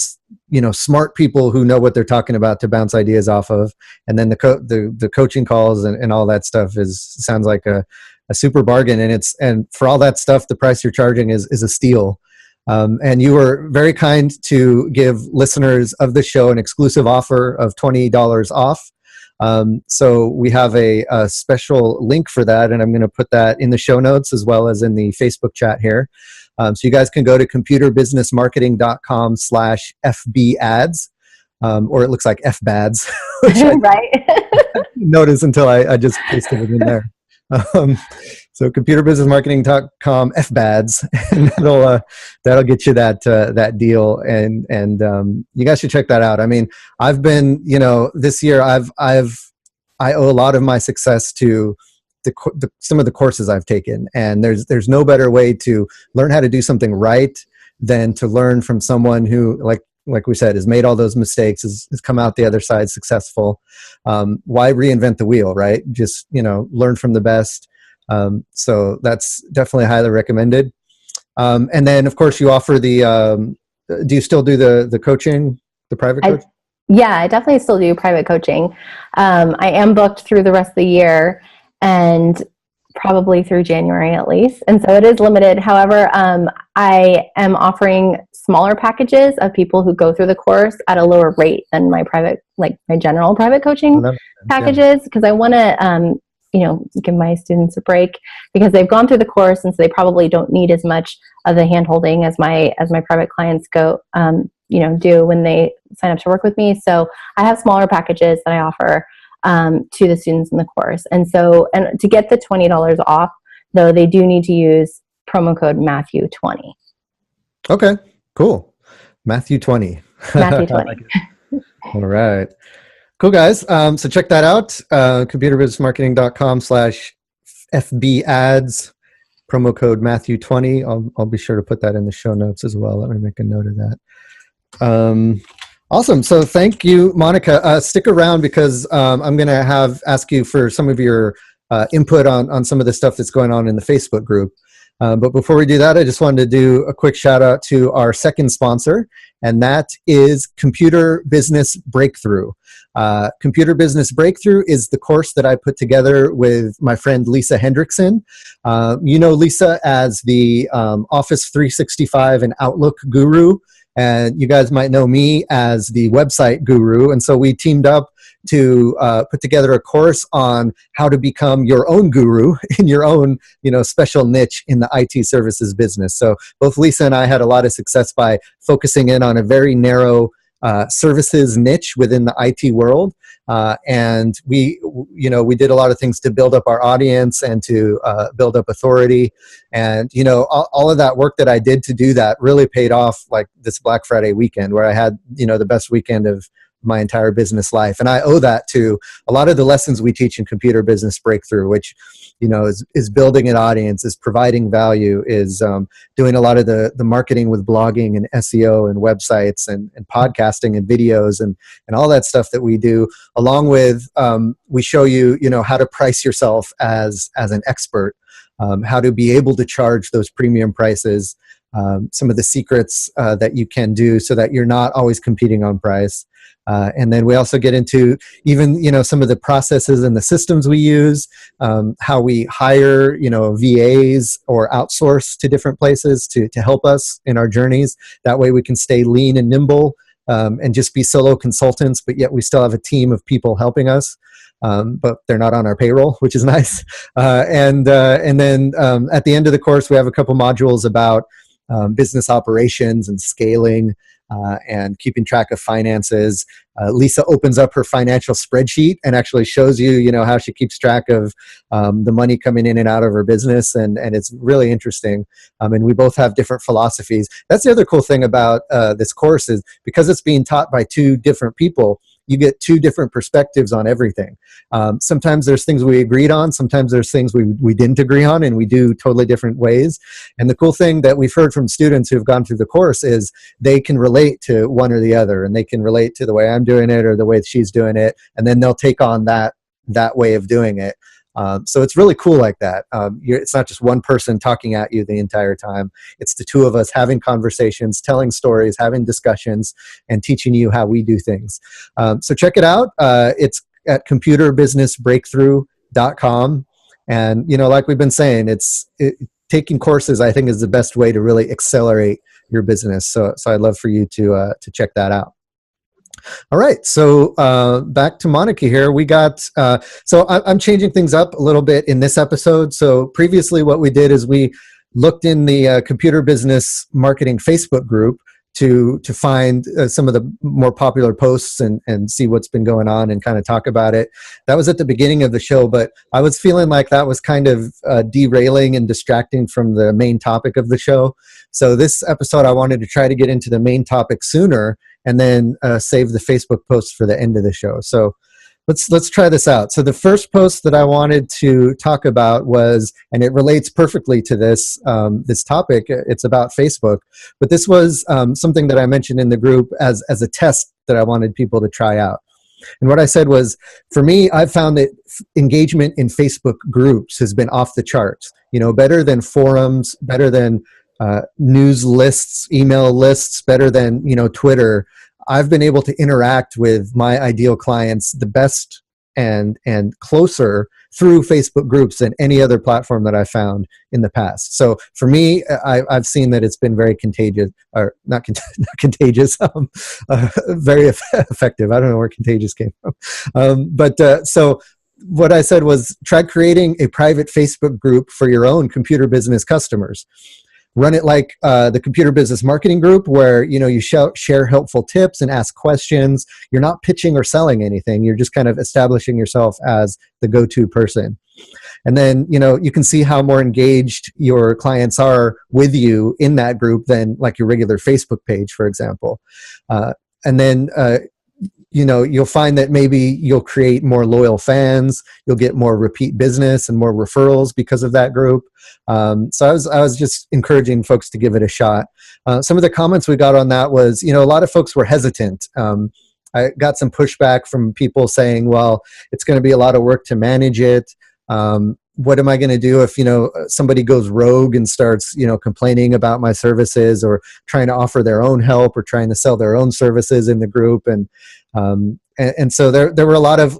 smart people who know what they're talking about to bounce ideas off of. And then the coaching calls and all that stuff sounds like a super bargain. And for all that stuff, the price you're charging is a steal. And you were very kind to give listeners of the show an exclusive offer of $20 off. So we have a special link for that, and I'm going to put that in the show notes as well as in the Facebook chat here. So you guys can go to computerbusinessmarketing.com/FBads, or it looks like FBads, which I right. didn't notice until I just pasted it in there. So So computerbusinessmarketing.com FBADS, and that'll get you that deal, and you guys should check that out. I mean, I've been, this year I owe a lot of my success to some of the courses I've taken, and there's no better way to learn how to do something right than to learn from someone who, like we said, has made all those mistakes, has come out the other side successful. Why reinvent the wheel, right? Just, learn from the best. So that's definitely highly recommended. And then, of course, you offer do you still do the coaching, the private coaching? Yeah, I definitely still do private coaching. I am booked through the rest of the year and probably through January at least. And so it is limited. However, I am offering smaller packages of people who go through the course at a lower rate than my general private coaching packages, because I want to, give my students a break, because they've gone through the course, and so they probably don't need as much of the hand-holding as my private clients do when they sign up to work with me. So I have smaller packages that I offer to the students in the course. And to get the $20 off, though, they do need to use promo code Matthew20. Okay, cool. Matthew20. Matthew20. All right. Cool, guys. So check that out. computerbusinessmarketing.com/FBADS, promo code Matthew20. I'll be sure to put that in the show notes as well. Let me make a note of that. Awesome. So thank you, Monica. Stick around, because I'm going to ask you for some of your input on some of the stuff that's going on in the Facebook group. But before we do that, I just wanted to do a quick shout out to our second sponsor, and that is Computer Business Breakthrough. Computer Business Breakthrough is the course that I put together with my friend Lisa Hendrickson. You know Lisa as the Office 365 and Outlook guru, and you guys might know me as the website guru. And so we teamed up to put together a course on how to become your own guru in your own, special niche in the IT services business. So both Lisa and I had a lot of success by focusing in on a very narrow services niche within the IT world. And we did a lot of things to build up our audience and to build up authority. And, all of that work that I did to do that really paid off, like this Black Friday weekend, where I had, the best weekend of my entire business life. And I owe that to a lot of the lessons we teach in Computer Business Breakthrough, which, is building an audience, is providing value, is doing a lot of the marketing with blogging and SEO and websites and podcasting and videos and all that stuff that we do, along with we show you, how to price yourself as an expert, how to be able to charge those premium prices, some of the secrets that you can do so that you're not always competing on price. And then we also get into even, some of the processes and the systems we use, how we hire, VAs or outsource to different places to help us in our journeys. That way we can stay lean and nimble and just be solo consultants, but yet we still have a team of people helping us. But they're not on our payroll, which is nice. And then at the end of the course, we have a couple modules about business operations and scaling, and keeping track of finances. Lisa opens up her financial spreadsheet and actually shows you, how she keeps track of the money coming in and out of her business, and it's really interesting. And we both have different philosophies. That's the other cool thing about this course, is because it's being taught by two different people, you get two different perspectives on everything. Sometimes there's things we agreed on, sometimes there's things we didn't agree on, and we do totally different ways. And the cool thing that we've heard from students who have gone through the course is they can relate to one or the other, and they can relate to the way I'm doing it or the way she's doing it, and then they'll take on that way of doing it. So it's really cool like that. It's not just one person talking at you the entire time. It's the two of us having conversations, telling stories, having discussions, and teaching you how we do things. So check it out. It's at computerbusinessbreakthrough.com. And, like we've been saying, taking courses, I think, is the best way to really accelerate your business. So I'd love for you to check that out. All right, so back to Monica here. We got, so I'm changing things up a little bit in this episode. So previously what we did is we looked in the Computer Business Marketing Facebook group to find some of the more popular posts and see what's been going on and kind of talk about it. That was at the beginning of the show, but I was feeling like that was kind of derailing and distracting from the main topic of the show. So this episode, I wanted to try to get into the main topic sooner and then save the Facebook posts for the end of the show. So let's try this out. So the first post that I wanted to talk about was, and it relates perfectly to this this topic. It's about Facebook, but this was something that I mentioned in the group as a test that I wanted people to try out. And what I said was, for me, I've found that engagement in Facebook groups has been off the charts. Better than forums, better than news lists, email lists, better than Twitter. I've been able to interact with my ideal clients the best and closer through Facebook groups than any other platform that I found in the past. So for me, I've seen that it's been very contagious, or not contagious, very effective. I don't know where contagious came from. So what I said was, try creating a private Facebook group for your own computer business customers. Run it like the Computer Business Marketing Group, where you share helpful tips and ask questions. You're not pitching or selling anything. You're just kind of establishing yourself as the go-to person. And then you can see how more engaged your clients are with you in that group than like your regular Facebook page, for example. And then you'll find that maybe you'll create more loyal fans. You'll get more repeat business and more referrals because of that group. So I was just encouraging folks to give it a shot. Some of the comments we got on that was, a lot of folks were hesitant. I got some pushback from people saying, well, it's going to be a lot of work to manage it. What am I going to do if, somebody goes rogue and starts, complaining about my services, or trying to offer their own help, or trying to sell their own services in the group? And so there were a lot of,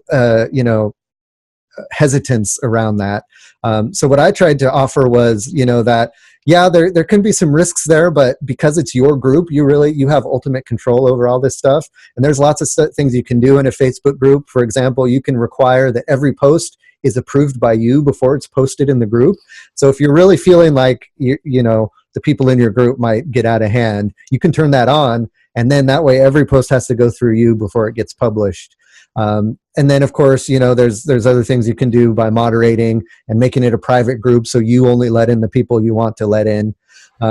hesitance around that. So what I tried to offer was, that, yeah, there can be some risks there, but because it's your group, you have ultimate control over all this stuff. And there's lots of things you can do in a Facebook group. For example, you can require that every post is approved by you before it's posted in the group. So if you're really feeling like, the people in your group might get out of hand, you can turn that on. And then that way every post has to go through you before it gets published. And then, of course, there's other things you can do by moderating and making it a private group, so you only let in the people you want to let in.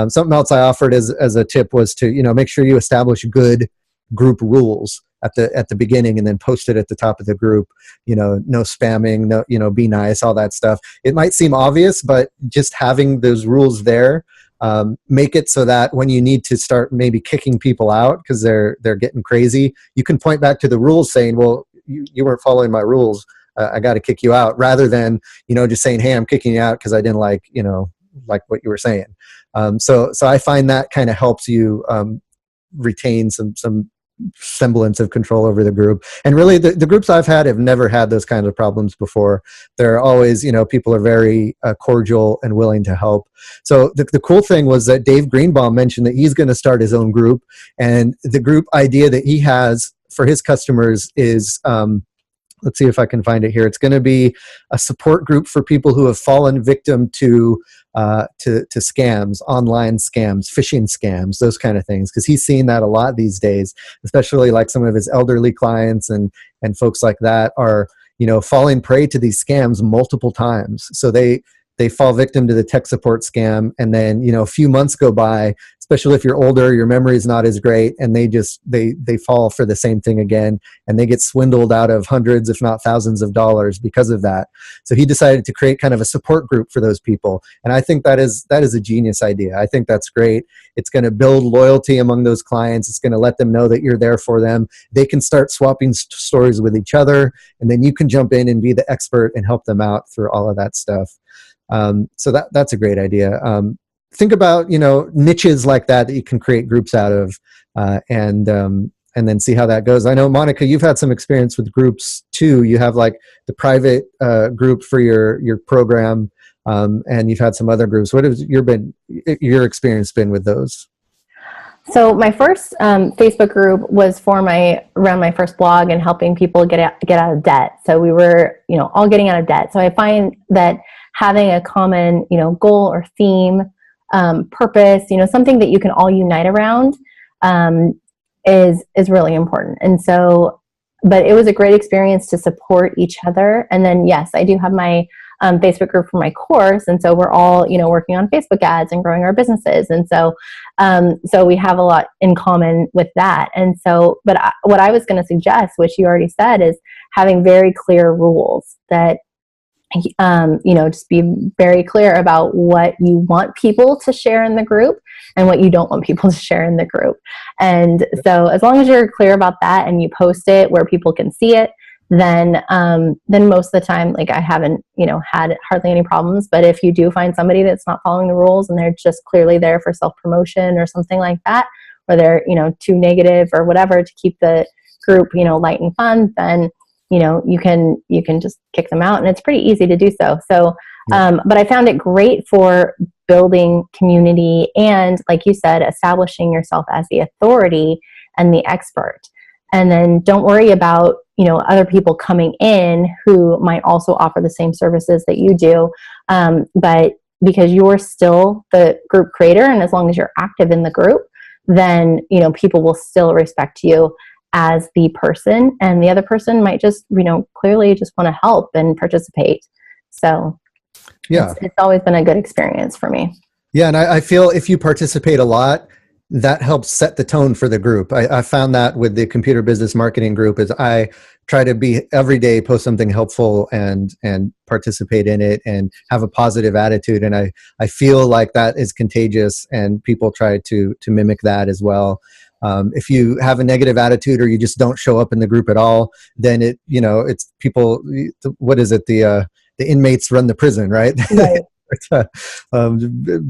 Something else I offered as a tip was to make sure you establish good group rules at the beginning, and then post it at the top of the group. No spamming, no, be nice, all that stuff. It might seem obvious, but just having those rules there, make it so that when you need to start maybe kicking people out because they're getting crazy, you can point back to the rules saying, well, you weren't following my rules. I got to kick you out, rather than, just saying, hey, I'm kicking you out because I didn't like what you were saying. So I find that kind of helps you retain some semblance of control over the group. And really, the groups I've had have never had those kinds of problems before. They're always, people are very cordial and willing to help. So the cool thing was that Dave Greenbaum mentioned that he's going to start his own group, and the group idea that he has for his customers is, let's see if I can find it here. It's going to be a support group for people who have fallen victim to scams, online scams, phishing scams, those kind of things. Because he's seeing that a lot these days, especially like some of his elderly clients and folks like that are, falling prey to these scams multiple times. So they fall victim to the tech support scam, and then a few months go by, especially if you're older, your memory is not as great, and they fall for the same thing again, and they get swindled out of hundreds, if not thousands of dollars because of that. So he decided to create kind of a support group for those people, and I think that is a genius idea. I think that's great. It's going to build loyalty among those clients. It's going to let them know that you're there for them. They can start swapping stories with each other, and then you can jump in and be the expert and help them out through all of that stuff. So that's a great idea. Think about, niches like that you can create groups out of, and then see how that goes. I know, Monica, you've had some experience with groups too. You have like the private group for your program, and you've had some other groups. What has your experience been with those? So my first Facebook group was around my first blog and helping people get out of debt. So we were, all getting out of debt. So I find that having a common, goal or theme, purpose, something that you can all unite around, is really important. And so, but it was a great experience to support each other. And then, yes, I do have my Facebook group for my course. And so we're all, working on Facebook ads and growing our businesses. And so, so we have a lot in common with that. And so, but what I was going to suggest, which you already said, is having very clear rules that, just be very clear about what you want people to share in the group and what you don't want people to share in the group. And so as long as you're clear about that and you post it where people can see it, then most of the time, like, I haven't, had hardly any problems. But if you do find somebody that's not following the rules and they're just clearly there for self-promotion or something like that, or they're, too negative or whatever to keep the group, light and fun, then you can just kick them out, and it's pretty easy to do so. So, but I found it great for building community and, like you said, establishing yourself as the authority and the expert. And then don't worry about, other people coming in who might also offer the same services that you do. But because you're still the group creator, and as long as you're active in the group, then, people will still respect you as the person, and the other person might just, clearly just want to help and participate. So yeah, it's always been a good experience for me. Yeah. And I feel if you participate a lot, that helps set the tone for the group. I found that with the computer business marketing group, is I try to be every day, post something helpful and participate in it and have a positive attitude. And I feel like that is contagious, and people try to mimic that as well. If you have a negative attitude or you just don't show up in the group at all, then it's people. What is it? The inmates run the prison, right? Right.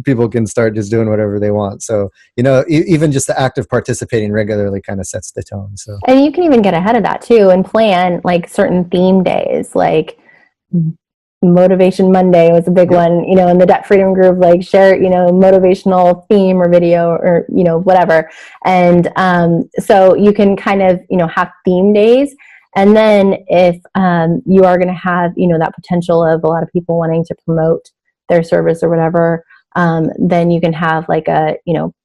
People can start just doing whatever they want. So, even just the act of participating regularly kind of sets the tone. So, and you can even get ahead of that too and plan like certain theme days, like Motivation Monday was a big one, in the Debt Freedom group, like share, motivational theme or video or, whatever. And so you can kind of, have theme days. And then if you are going to have, that potential of a lot of people wanting to promote their service or whatever, then you can have like a,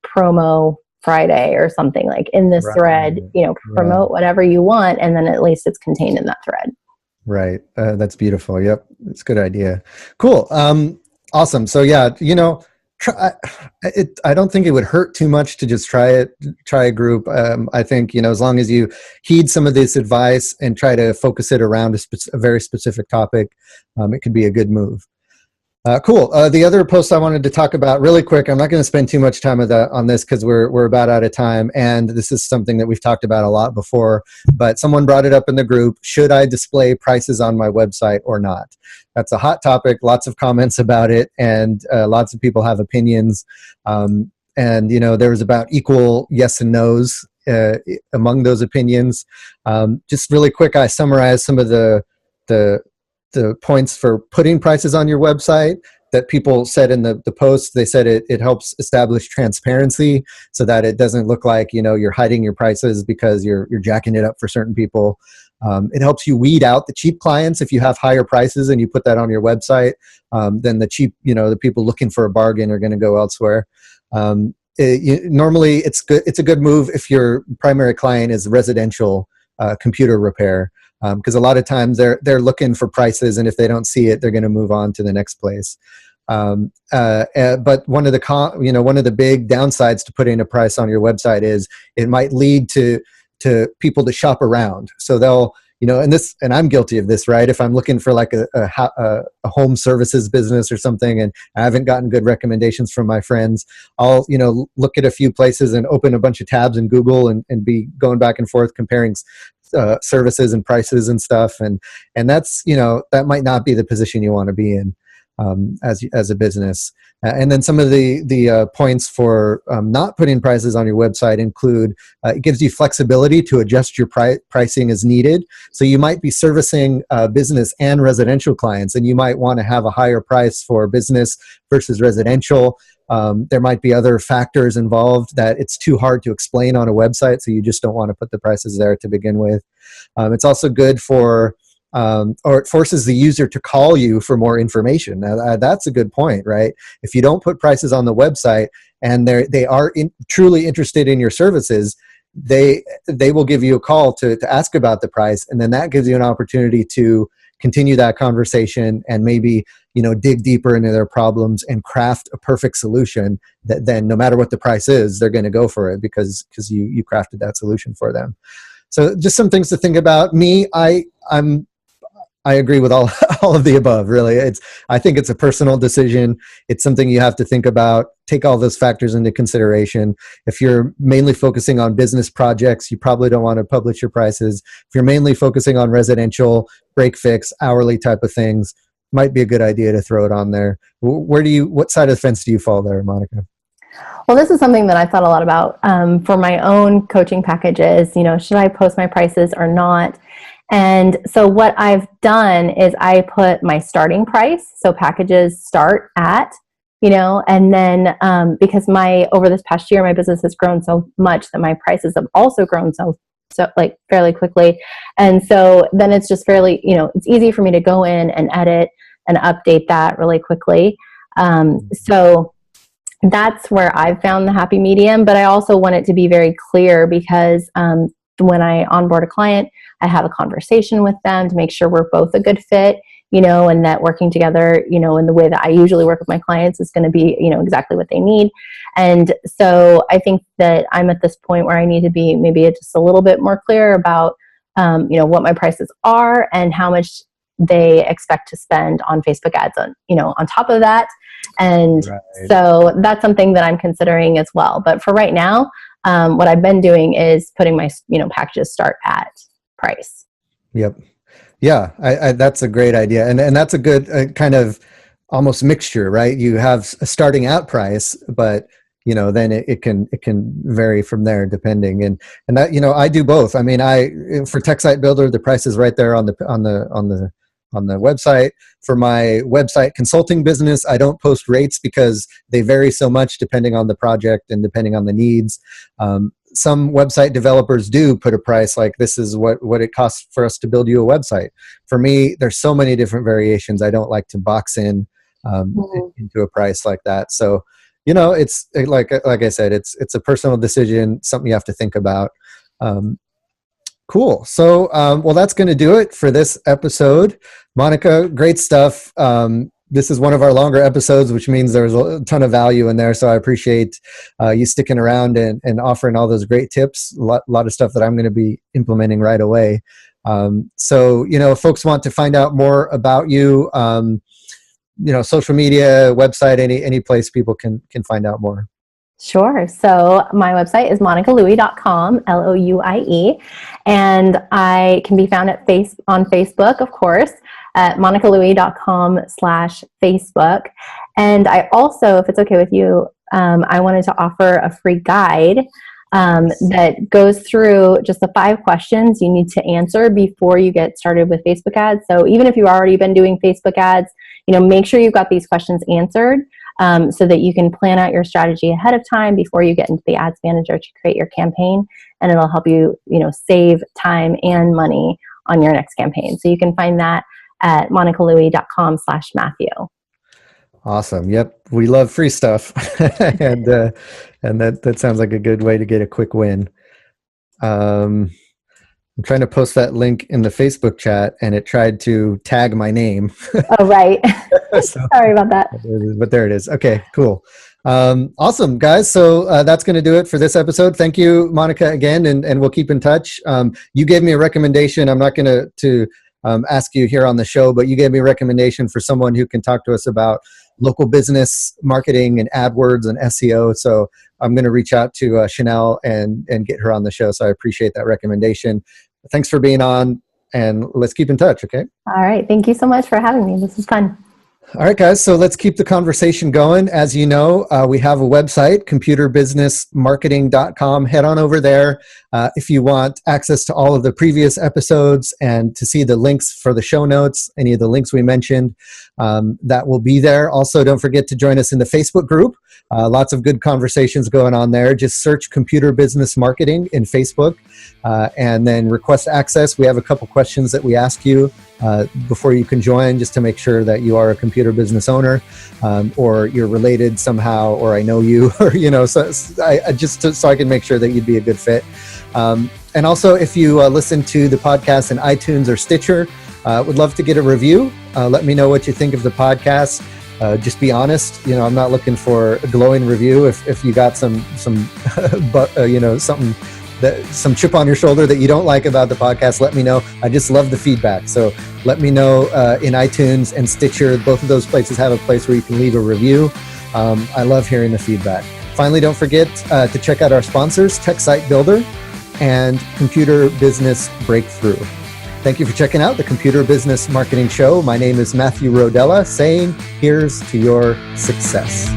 promo Friday or something, like in this thread, promote whatever you want. And then at least it's contained in that thread. Right. That's beautiful. Yep. It's a good idea. Cool. Awesome. So yeah, I don't think it would hurt too much to just try a group. I think, as long as you heed some of this advice and try to focus it around a very specific topic, it could be a good move. Cool. The other post I wanted to talk about really quick, I'm not going to spend too much time on this because we're about out of time. And this is something that we've talked about a lot before, but someone brought it up in the group. Should I display prices on my website or not? That's a hot topic, lots of comments about it, and lots of people have opinions. And, there was about equal yes and no's among those opinions. Just really quick, I summarized some of the points for putting prices on your website that people said in the post. They said it helps establish transparency so that it doesn't look like, you're hiding your prices because you're jacking it up for certain people. It helps you weed out the cheap clients. If you have higher prices and you put that on your website, then the cheap, the people looking for a bargain are going to go elsewhere. Normally it's good. It's a good move if your primary client is residential computer repair. Because a lot of times they're looking for prices, and if they don't see it, they're going to move on to the next place. But one of the big downsides to putting a price on your website is it might lead to people to shop around. So they'll, and I'm guilty of this, right? If I'm looking for like a home services business or something, and I haven't gotten good recommendations from my friends, I'll, look at a few places and open a bunch of tabs in Google and be going back and forth comparing services and prices and stuff. And that's, that might not be the position you want to be in as a business. And then some of the points for not putting prices on your website include it gives you flexibility to adjust your pricing as needed. So you might be servicing business and residential clients, and you might want to have a higher price for business versus residential. There might be other factors involved that it's too hard to explain on a website, so you just don't want to put the prices there to begin with. It's also good for or it forces the user to call you for more information. Now, that's a good point, right? If you don't put prices on the website and they are truly interested in your services, they will give you a call to ask about the price, and then that gives you an opportunity to continue that conversation and maybe dig deeper into their problems and craft a perfect solution that then, no matter what the price is, they're going to go for it because you crafted that solution for them. So just some things to think about. Me, I agree with all of the above, really. I think it's a personal decision. It's something you have to think about, take all those factors into consideration. If you're mainly focusing on business projects, you probably don't want to publish your prices. If you're mainly focusing on residential, break fix, hourly type of things, might be a good idea to throw it on there. What side of the fence do you fall there, Monica? Well, this is something that I thought a lot about for my own coaching packages. Should I post my prices or not? And so what I've done is I put my starting price. So packages start at, and then because over this past year, my business has grown so much that my prices have also grown so like fairly quickly. And so then it's just fairly, it's easy for me to go in and edit and update that really quickly. So that's where I've found the happy medium, but I also want it to be very clear because when I onboard a client, I have a conversation with them to make sure we're both a good fit, and that working together, in the way that I usually work with my clients is going to be, exactly what they need. And so I think that I'm at this point where I need to be maybe just a little bit more clear about, what my prices are and how much they expect to spend on Facebook ads on top of that. And right. So that's something that I'm considering as well. But for right now, what I've been doing is putting my, packages start at price. Yep. Yeah, that's a great idea. And that's a good kind of almost mixture, right? You have a starting out price, but then it can vary from there depending. And that, I do both. I mean, for Tech Site Builder, the price is right there on the website. For my website consulting business, I don't post rates because they vary so much depending on the project and depending on the needs. Some website developers do put a price like this is what it costs for us to build you a website. For me, there's so many different variations. I don't like to box in into a price like that. So, it's like I said, it's a personal decision, something you have to think about. Cool. So, well, that's going to do it for this episode. Monica, great stuff. This is one of our longer episodes, which means there's a ton of value in there. So I appreciate you sticking around and offering all those great tips. A lot of stuff that I'm going to be implementing right away. So, if folks want to find out more about you, social media, website, any place people can find out more. Sure. So my website is monicalouie.com, Louie, and I can be found on Facebook, of course, at monicalouie.com/Facebook. And I also, if it's okay with you, I wanted to offer a free guide that goes through just the 5 questions you need to answer before you get started with Facebook ads. So even if you've already been doing Facebook ads, make sure you've got these questions answered. So that you can plan out your strategy ahead of time before you get into the ads manager to create your campaign, and it'll help you, save time and money on your next campaign. So you can find that at monicalouie.com/Matthew. Awesome. Yep. We love free stuff. and that sounds like a good way to get a quick win. I'm trying to post that link in the Facebook chat, and it tried to tag my name. Oh, right. Sorry about that. But there it is. Okay, cool. Awesome, guys. So that's going to do it for this episode. Thank you, Monica, again, and we'll keep in touch. You gave me a recommendation. I'm not going to ask you here on the show, but you gave me a recommendation for someone who can talk to us about local business marketing and AdWords and SEO. So I'm going to reach out to Chanel and get her on the show. So I appreciate that recommendation. Thanks for being on, and let's keep in touch, okay? All right. Thank you so much for having me. This is fun. All right, guys. So let's keep the conversation going. As you know, we have a website, computerbusinessmarketing.com. Head on over there if you want access to all of the previous episodes and to see the links for the show notes, any of the links we mentioned, that will be there. Also, don't forget to join us in the Facebook group. Lots of good conversations going on there. Just search Computer Business Marketing in Facebook and then request access. We have a couple questions that we ask you before you can join, just to make sure that you are a computer business owner or you're related somehow, or I know you, or, so I can make sure that you'd be a good fit. And also, if you listen to the podcast in iTunes or Stitcher, would love to get a review. Let me know what you think of the podcast. Just be honest. I'm not looking for a glowing review. If you got some something some chip on your shoulder that you don't like about the podcast, let me know. I just love the feedback. So let me know in iTunes and Stitcher. Both of those places have a place where you can leave a review. I love hearing the feedback. Finally, don't forget to check out our sponsors, TechSite Builder and Computer Business Breakthrough. Thank you for checking out the Computer Business Marketing Show. My name is Matthew Rodella, saying here's to your success.